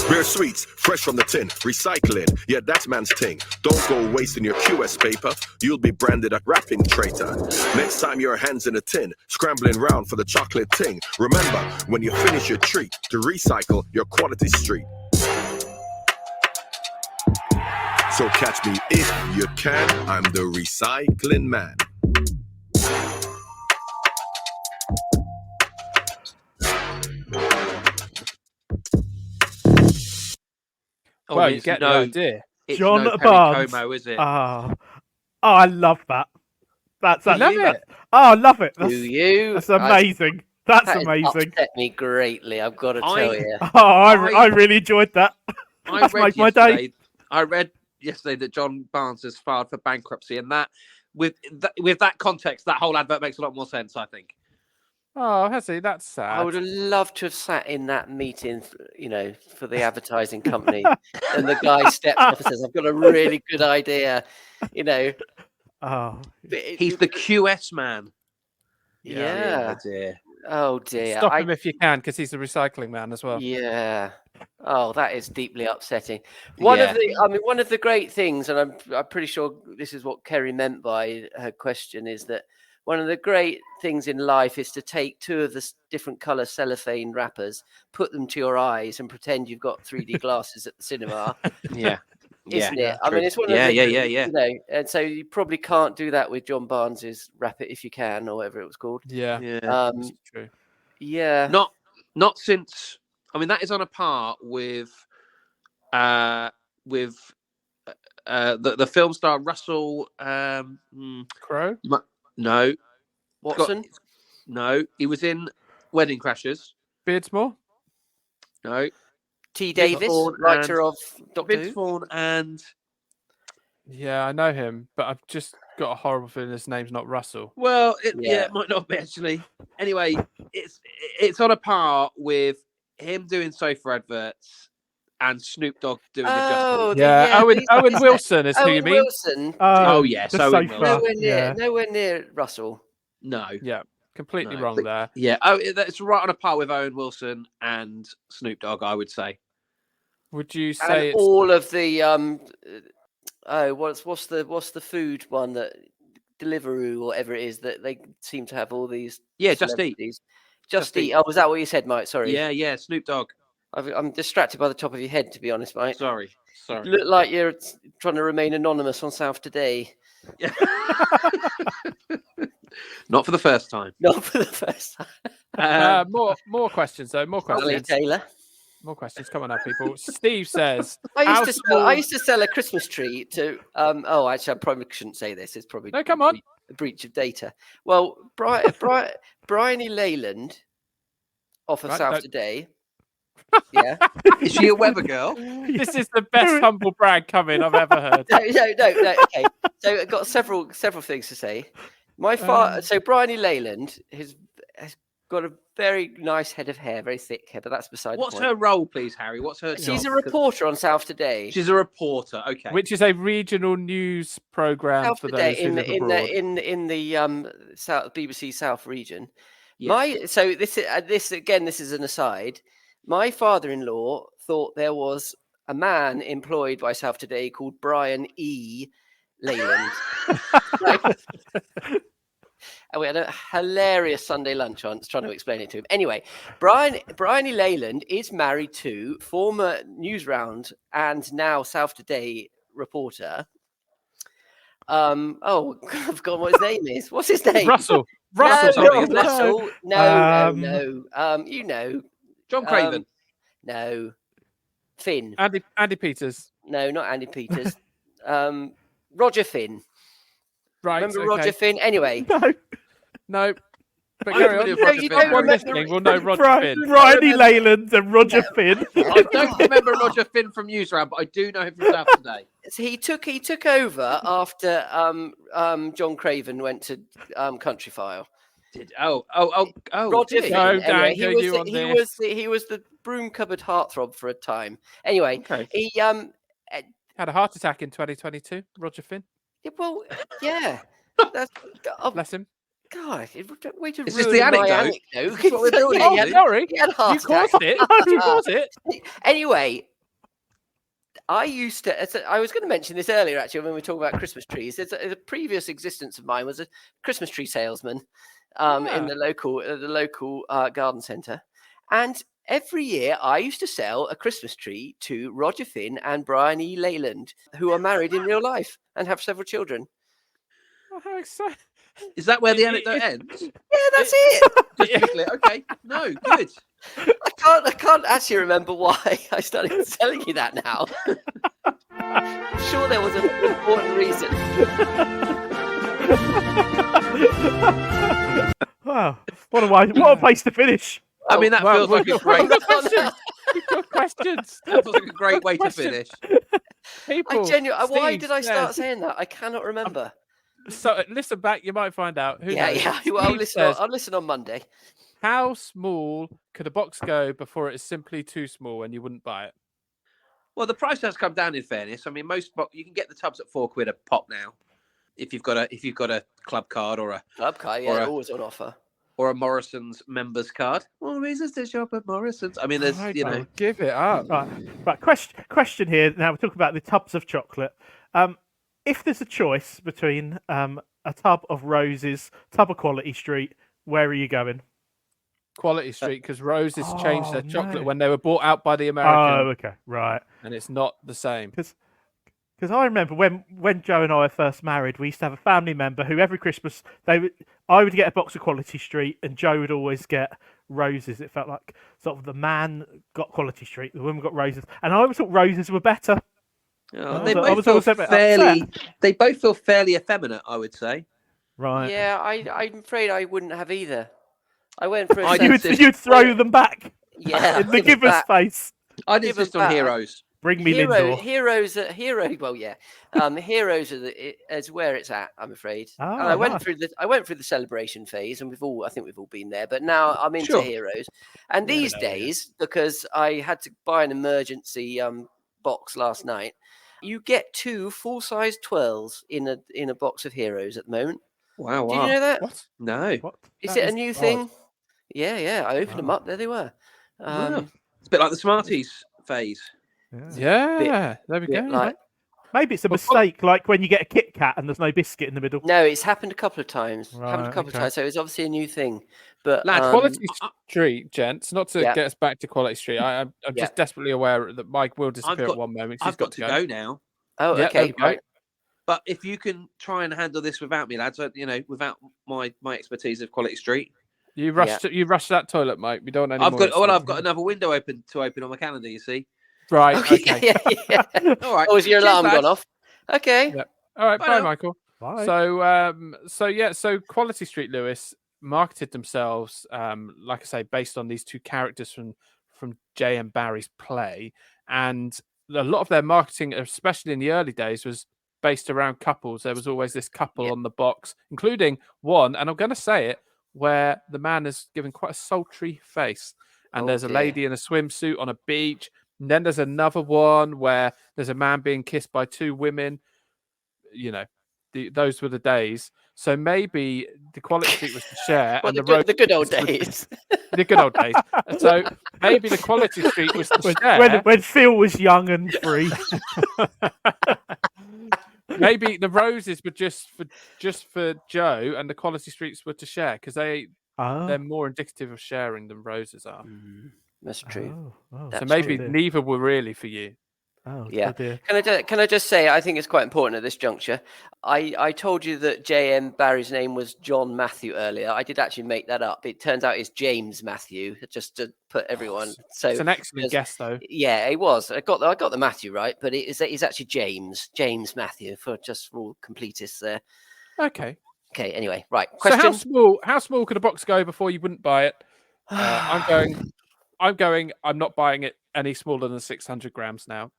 Rare sweets, fresh from the tin, recycling, yeah, that's man's thing. Don't go wasting your QS paper, you'll be branded a wrapping traitor. Next time your hands in a tin, scrambling round for the chocolate thing, remember, when you finish your treat, to recycle your Quality Street. So catch me if you can, I'm the recycling man. Well, you get the idea. It's John no Barnes. Como, is it? Oh, I love that. That's actually. Love it. Oh, I love it. Do you? That's amazing. That's That amazing. upset me greatly, I've got to tell you. Oh, I really enjoyed that. That's made my day. I read yesterday that John Barnes has filed for bankruptcy, and that with that context, that whole advert makes a lot more sense, I think. Oh, has he? That's sad. I would have loved to have sat in that meeting, for the advertising company, and the guy steps up and says, "I've got a really good idea," Oh, He's the QS man. Yeah. Dear. Oh dear. Stop him if you can, because he's the recycling man as well. Yeah. Oh, that is deeply upsetting. One of the great things, and I'm pretty sure this is what Kerry meant by her question, is that one of the great things in life is to take two of the different color cellophane wrappers, put them to your eyes, and pretend you've got 3D glasses at the cinema. Yeah. isn't Yeah, it? I mean, true. it's one of Yeah, the things, yeah, yeah. you know, and so you probably can't do that with John Barnes's Wrap It If You Can or whatever it was called. Yeah, Yeah. that's true. Yeah. Not since. I mean, that is on a par with the film star Russell. Crowe? No, Watson? no, he was in Wedding Crashers. Beardsmore? No, T. Vince Davis, Vaughn writer and- of Doctor Vince Who. Vaughn and Yeah, I know him, but I've just got a horrible feeling his name's not Russell. well, Yeah. it might not be actually. Anyway, it's on a par with him doing sofa adverts and Snoop Dogg doing the Oh, Just. Yeah, Owen is Wilson is who you Owen mean. Wilson. Oh, yes, the Owen sofa. Wilson. Nowhere near Russell. No, Yeah, completely No. wrong there. yeah. That's right on a par with Owen Wilson and Snoop Dogg, I would say. Would you And say it's all of the what's the food one that Deliveroo or whatever it is that they seem to have all these Yeah, Just Eat. celebrities. Just Just Eat. Eat. Oh, was that what you said, Mike? Sorry. Yeah, Snoop Dogg. I'm distracted by the top of your head, to be honest, mate. Sorry. You look like you're trying to remain anonymous on South Today. Not for the first time. Not for the first time. more questions though? More Ali questions. Taylor. More questions. Come on now, people. Steve says, I used to sell a Christmas tree to. Oh, actually, I probably shouldn't say this. It's probably No, come on. a breach of data. Well, Bryony Leyland off of Right, South no. Today. Yeah. Is she a Weather girl? This is the best humble brag coming I've ever heard. No. Okay. So I've got several things to say. My father. So Bryony Leyland has got a very nice head of hair, very thick hair, but that's beside What's the point. her role, please, Harry? What's her She's job? a reporter on South Today. She's a reporter. Okay. Which is a regional news program South for Today those who live abroad. in the South BBC South region. Yes. This is an aside. My father-in-law thought there was a man employed by South Today called Brian E. Leyland. Right? And we had a hilarious Sunday lunch once trying to explain it to him. Anyway, Brian E. Leyland is married to former Newsround and now South Today reporter. Oh, I've forgotten what his name is. What's his name? Russell. No, something, not isn't it? Russell. No. You know. John Craven. No. Finn. Andy Peters. No, not Andy Peters. Roger Finn. Right. Remember okay. Roger Finn? Anyway. No. But I'm carry on. familiar with Roger you Finn. don't Everyone remember- listening will know Roger Finn. Bryony Leyland and Roger Finn. I don't remember Roger Finn from Newsround, but I do know him from South Today. So he took over after John Craven went to Country File. did Roger he? Finn. No, Anyway, Dan, go you on this. he was the broom cupboard heartthrob for a time. Anyway, Okay. he Had a heart attack in 2022. Roger Finn. well, yeah. That's, oh, Bless him. God, way to Is this ruin the my anecdote? anecdote. Is this what we're doing Yeah, Oh, here? yeah, sorry. he had a heart You caused attack. it. You caused it. Anyway, I was going to mention this earlier, actually, when we were talking about Christmas trees. There's a previous existence of mine was a Christmas tree salesman in the local garden centre. And every year I used to sell a Christmas tree to Roger Finn and Brian E. Leyland, who are married in real life and have several children. Oh, how exciting. Is that where the anecdote ends? Yeah, that's it. Just to be clear. Okay. No, good. I can't actually remember why I started telling you that now. I'm sure there was an important reason. Wow, what a place to finish. I mean, that feels like a great. We've got questions. That feels like a great way to Question. finish. People. Why Steve did I start says- saying that? I cannot remember. So listen back. You might find out. Who knows? Yeah. Well, I'll Steve listen. says, I'll listen on Monday. how small could a box go before it's simply too small and you wouldn't buy it? Well, the price has come down. In fairness, I mean, you can get the tubs at £4 a pop now, if you've got a club card or a Club car, yeah, Or a- they're always on offer. or a Morrison's members card. More reasons to shop at Morrison's. I mean, there's I you know. don't give it up. Right. Question here. Now we're talking about the tubs of chocolate. If there's a choice between a tub of roses, tub of Quality Street, where are you going? Quality Street, because Roses changed their Oh, chocolate no. when they were bought out by the American, Oh, okay, right. and it's not the same. Because I remember when Joe and I were first married, we used to have a family member who every Christmas I would get a box of Quality Street, and Joe would always get roses. It felt like sort of the man got Quality Street, the woman got roses, and I always thought roses were better. Oh, I was always a bit upset. They both feel fairly effeminate, I would say. Right. Yeah, I'm afraid I wouldn't have either. I went for a You'd throw them back. Yeah, in the giver's face. I'd insist on heroes. Bring me Lindor. Heroes. Well, yeah. Heroes is where it's at. I'm afraid. Oh, and I went through the celebration phase, and I think we've all been there. But now I'm into heroes. And these days, because I had to buy an emergency box last night, you get 2 full-size twirls in a box of heroes at the moment. Wow! Did you know that? What? No. What? Is it a new thing? Yeah. I opened them up. There they were. It's a bit like the Smarties phase. Yeah, there we go. Like, maybe it's a mistake, like when you get a Kit Kat and there's no biscuit in the middle. no, it's happened a couple of times. Right, So it's obviously a new thing. But Quality Street, gents. Not to get us back to Quality Street. I'm just desperately aware that Mike will disappear at one moment. I've got to go now. Oh, okay. Right. But if you can try and handle this without me, lads, without my expertise of Quality Street. You rushed that toilet, Mike. We don't want any more. I've got another window open on my calendar, you see. Right. Okay. Yeah. All right. Oh, has your alarm gone off? Okay. Yep. All right. Bye, Michael. Bye. So Quality Street, Lewis, marketed themselves, like I say, based on these 2 characters from Jay and Barry's play, and a lot of their marketing, especially in the early days, was based around couples. There was always this couple on the box, including one, and I'm going to say it, where the man is given quite a sultry face, and there's a lady in a swimsuit on a beach. And then there's another one where there's a man being kissed by 2 women. Those were the days. So maybe the Quality Street was to share, Well, and the good old days. The good old days. So maybe the Quality Street was to share. When Phil was young and free. Maybe the roses were just for Joe, and the Quality Streets were to share because they're more indicative of sharing than roses are. That's true. So maybe neither were really for you. Oh, yeah. Dear. Can I just say, I think it's quite important at this juncture. I told you that J.M. Barry's name was John Matthew earlier. I did actually make that up. It turns out it's James Matthew, just to put everyone. So it's an excellent guess, though. Yeah, it was. I got the Matthew right, but it's actually James Matthew for all completists there. Okay. Anyway, right. Question. So how small could a box go before you wouldn't buy it? I'm not buying it any smaller than 600 grams now.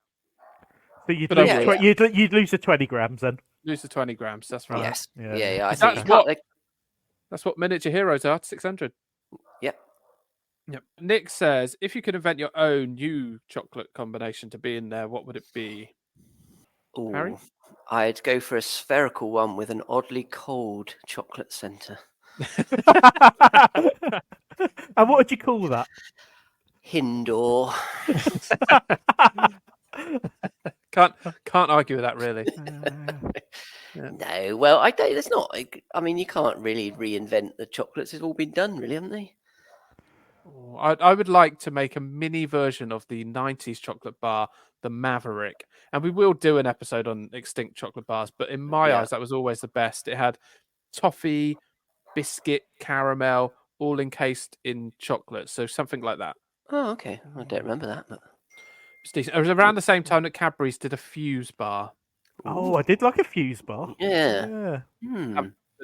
So you'd lose the 20 grams then. Lose the 20 grams. That's right. Yes. Yeah. I think that's what miniature heroes are. 600. Yep. Nick says, if you could invent your own new chocolate combination to be in there, what would it be? Ooh, Harry? I'd go for a spherical one with an oddly cold chocolate centre. And what would you call that? Hindor. Can't argue with that, really. No, well, I don't. It's not. I mean, you can't really reinvent the chocolates. It's all been done, really, haven't they? I would like to make a mini version of the 90s chocolate bar, the Maverick. And we will do an episode on extinct chocolate bars, but in my eyes, that was always the best. It had toffee, biscuit, caramel, all encased in chocolate. So something like that. Oh, okay. I don't remember that. But... It was around the same time that Cadbury's did a Fuse bar. Oh, I did like a Fuse bar. Yeah.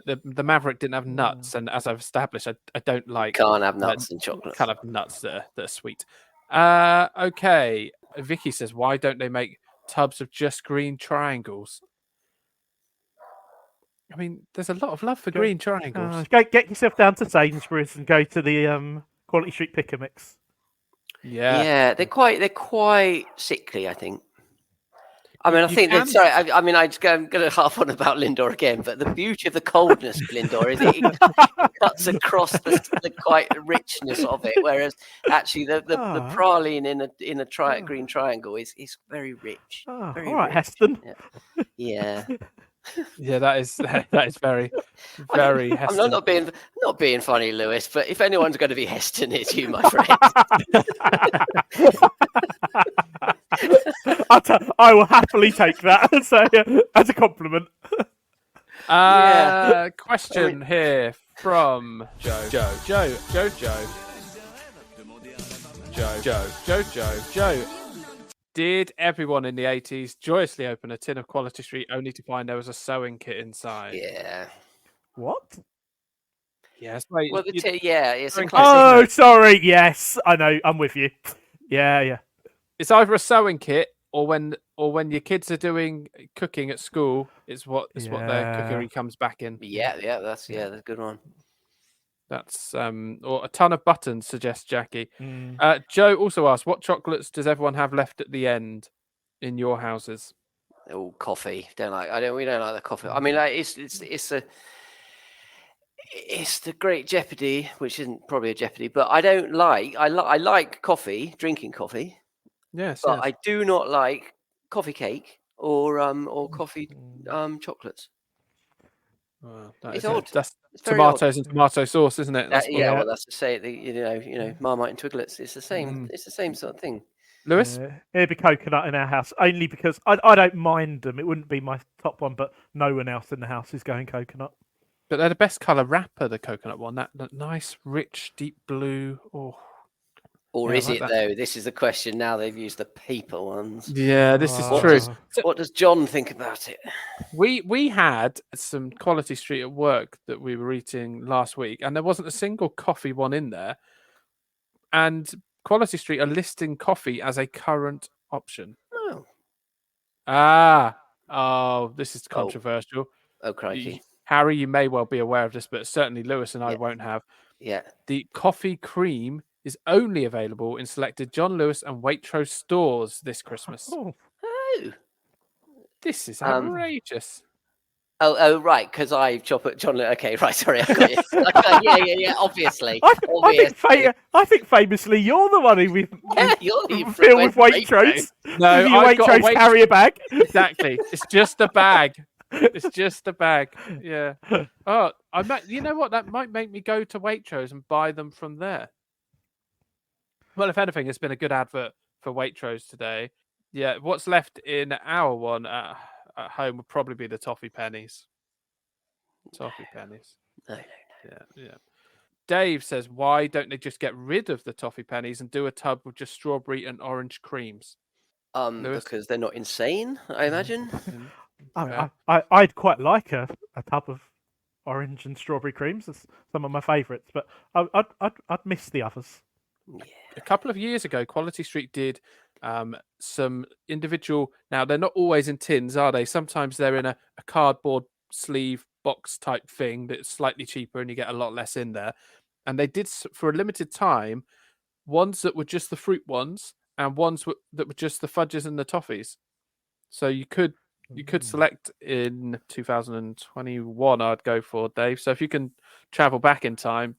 The Maverick didn't have nuts, and as I've established, I don't like. Can't have nuts in chocolate. Can't have nuts that are sweet. Okay. Vicky says, why don't they make tubs of just green triangles? I mean, there's a lot of love for green triangles. Get yourself down to Sainsbury's and go to the Quality Street Pick a Mix. Yeah, they're quite sickly, I think. I mean, I'm going to harp on about Lindor again, but the beauty of the coldness of Lindor is it cuts across the quite richness of it, whereas actually the praline in a green triangle is very rich. Very all right, rich. Heston. Yeah. Yeah, that is very, very Heston. I'm not being funny, Lewis, but if anyone's going to be Heston, it's you, my friend. I will happily take that as a compliment. Question here from Joe. Did everyone in the 80s joyously open a tin of Quality Street only to find there was a sewing kit inside? Yeah. What? Yes. Wait, Well, it's a Sewing kit. classic. Oh, sorry. Yes, I know. I'm with you. Yeah. It's either a sewing kit or when your kids are doing cooking at school, it's what their cookery comes back in. Yeah, that's a good one. That's or a ton of buttons, suggests Jackie. Joe also asked, what chocolates does everyone have left at the end in your houses? Oh, coffee. We don't like the coffee. I mean, like, it's the Great Jeopardy, which isn't probably a Jeopardy, but I don't like. I like coffee, drinking coffee. Yes, but I do not like coffee cake or coffee chocolates. Well, It's odd. That's It's very tomatoes odd. and tomato sauce, isn't it? That's Well, that's to say Marmite and Twiglets. It's the same. It's the same sort of thing. Lewis? It'd be coconut in our house, only because I don't mind them. It wouldn't be my top one, but no one else in the house is going coconut. But they're the best colour wrapper, the coconut one. That nice, rich, deep blue. Oh. Or is it, though? This is the question now. They've used the paper ones. Yeah, this is true. What does John think about it? We had some Quality Street at work that we were eating last week, and there wasn't a single coffee one in there. And Quality Street are listing coffee as a current option. Oh. This is controversial. Oh, crikey. Harry, you may well be aware of this, but certainly Lewis and I won't have. Yeah. The coffee cream is only available in selected John Lewis and Waitrose stores this Christmas. Oh. This is outrageous. Oh, right, because I chop at John Lewis. Okay, right, sorry, I got you. Yeah, obviously. I think famously you're the one who you're filled with Waitrose. No, I've got a carrier bag. Exactly. It's just a bag. It's just a bag. Yeah. Oh, you know what? That might make me go to Waitrose and buy them from there. Well, if anything, it's been a good advert for Waitrose today. Yeah, what's left in our one at home would probably be the Toffee Pennies. Toffee Pennies. No. Yeah. Dave says, why don't they just get rid of the Toffee Pennies and do a tub with just strawberry and orange creams? Because they're not insane, I imagine. I'd quite like a tub of orange and strawberry creams. It's some of my favourites, but I'd miss the others. Yeah. A couple of years ago, Quality Street did some individual. Now they're not always in tins, are they? Sometimes they're in a cardboard sleeve box type thing that's slightly cheaper, and you get a lot less in there. And they did for a limited time ones that were just the fruit ones, and ones that were just the fudges and the toffees. So you could select in 2021. I'd go for, Dave. So if you can travel back in time,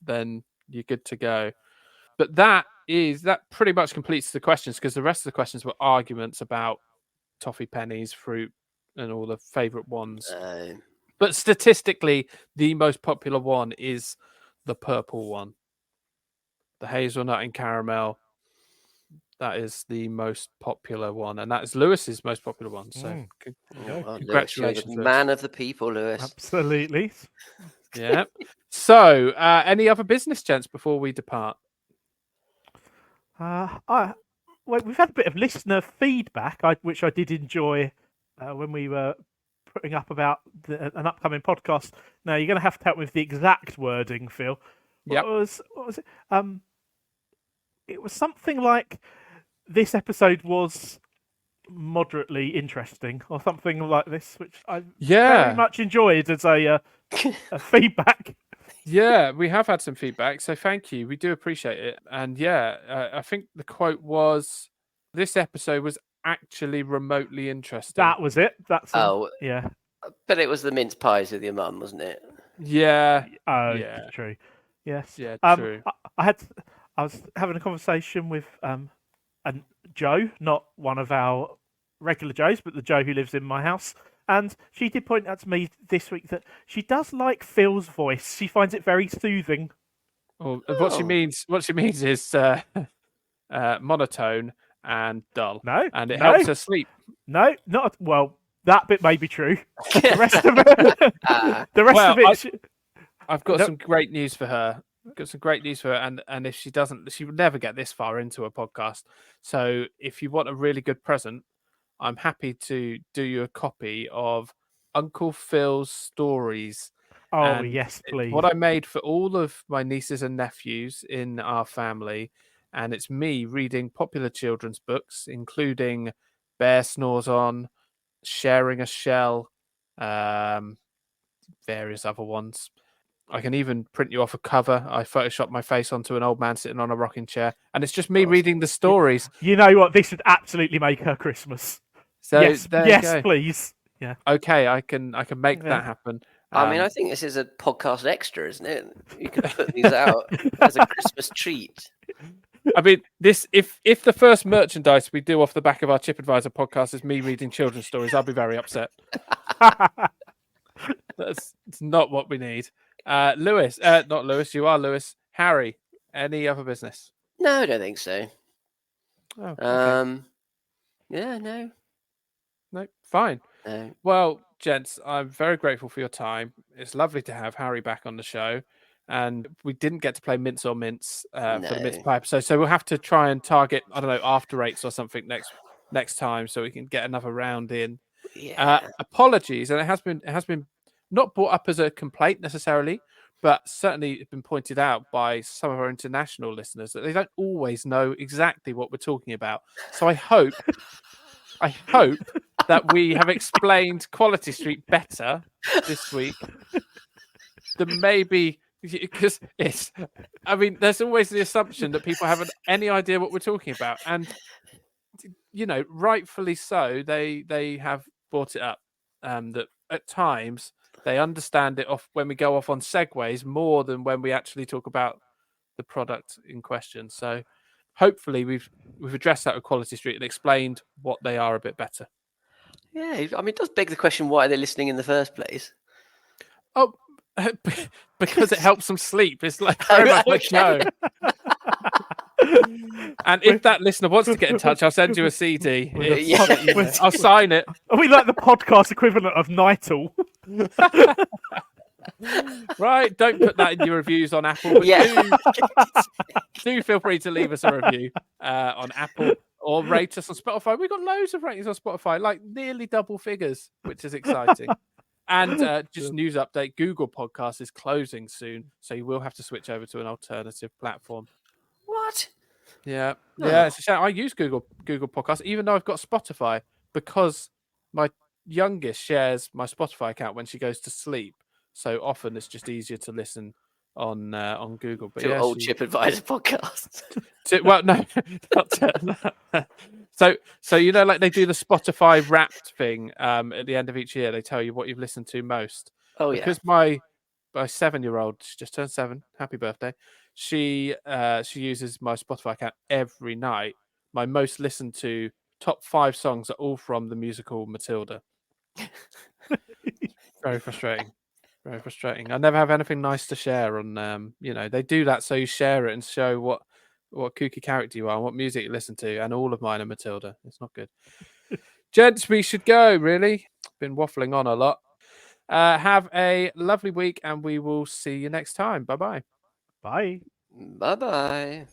then you're good to go. But that pretty much completes the questions, because the rest of the questions were arguments about toffee pennies, fruit, and all the favourite ones. But statistically, the most popular one is the purple one, the hazelnut and caramel. That is the most popular one, and that is Lewis's most popular one. So, congratulations, Lewis, man of the people, Lewis. Absolutely. Yeah. So, any other business, gents, before we depart? We've had a bit of listener feedback, which I did enjoy when we were putting up about an upcoming podcast. Now you're going to have to help with the exact wording, Phil. What was it? It was something like, this episode was moderately interesting, or something like this, which I very much enjoyed as a feedback. Yeah, we have had some feedback, so thank you. We do appreciate it. And I think the quote was, this episode was actually remotely interesting. That was it. Yeah. But it was the mince pies with your mum, wasn't it? Yeah. Yeah. True. Yes. Yeah, true. I was having a conversation with Joe, not one of our regular Joes, but the Joe who lives in my house. And she did point out to me this week that she does like Phil's voice. She finds it very soothing. What she means is monotone and dull. No, And it no. helps her sleep. No, not well. That bit may be true. The rest of it, the rest Well, of it. I've got No. some great news for her. Got some great news for her, and if she doesn't, she would never get this far into a podcast. So if you want a really good present, I'm happy to do you a copy of Uncle Phil's stories. Oh And yes, please. what I made for all of my nieces and nephews in our family, and it's me reading popular children's books, including Bear Snores On, Sharing a Shell, various other ones. I can even print you off a cover. I photoshopped my face onto an old man sitting on a rocking chair, and it's just me reading the stories. You know what? This would absolutely make her Christmas. So yes, there you go. please. Yeah. Okay, I can make that happen. I mean, I think this is a podcast extra, isn't it? You can put these out as a Christmas treat. I mean, this if the first merchandise we do off the back of our Chip Advisor podcast is me reading children's stories, I'll be very upset. That's not what we need. Lewis, not Lewis. You are Lewis. Harry, any other business? No, I don't think so. Oh, okay. Yeah, no. No, fine. No. Well, gents, I'm very grateful for your time. It's lovely to have Harry back on the show. And we didn't get to play Mince or Mince for the Mince Pie episode. So we'll have to try and target, I don't know, after eights or something next time so we can get another round in. Yeah. Apologies. And it has been not brought up as a complaint necessarily, but certainly it's been pointed out by some of our international listeners that they don't always know exactly what we're talking about. So I hope that we have explained Quality Street better this week than maybe, because there's always the assumption that people haven't any idea what we're talking about. And, rightfully so, they have brought it up, that at times they understand it off when we go off on segues more than when we actually talk about the product in question. So hopefully we've addressed that with Quality Street and explained what they are a bit better. Yeah, I mean, it does beg the question, why are they listening in the first place? Oh, because it helps them sleep. It's like very much like no. And if that listener wants to get in touch, I'll send you a CD. I'll sign it. Are we like the podcast equivalent of Nightle? Right, don't put that in your reviews on Apple. But do feel free to leave us a review on Apple or rate us on Spotify. We've got loads of ratings on Spotify, like nearly double figures, which is exciting. And just news update, Google Podcast is closing soon, so you will have to switch over to an alternative platform. What? Yeah, it's a shame. I use Google Podcast, even though I've got Spotify, because my youngest shares my Spotify account when she goes to sleep. So often it's just easier to listen on Google. But to old Chip Advisor podcast. Well, no, not to, so like they do the Spotify Wrapped thing at the end of each year. They tell you what you've listened to most. Oh yeah. Because my 7-year-old, she just turned 7. Happy birthday! She uses my Spotify account every night. My most listened to top 5 songs are all from the musical Matilda. Very frustrating. Very frustrating. I never have anything nice to share on. They do that so you share it and show what kooky character you are and what music you listen to. And all of mine are Matilda. It's not good. Gents, we should go. Really, been waffling on a lot. Have a lovely week, and we will see you next time. Bye-bye. Bye. Bye-bye.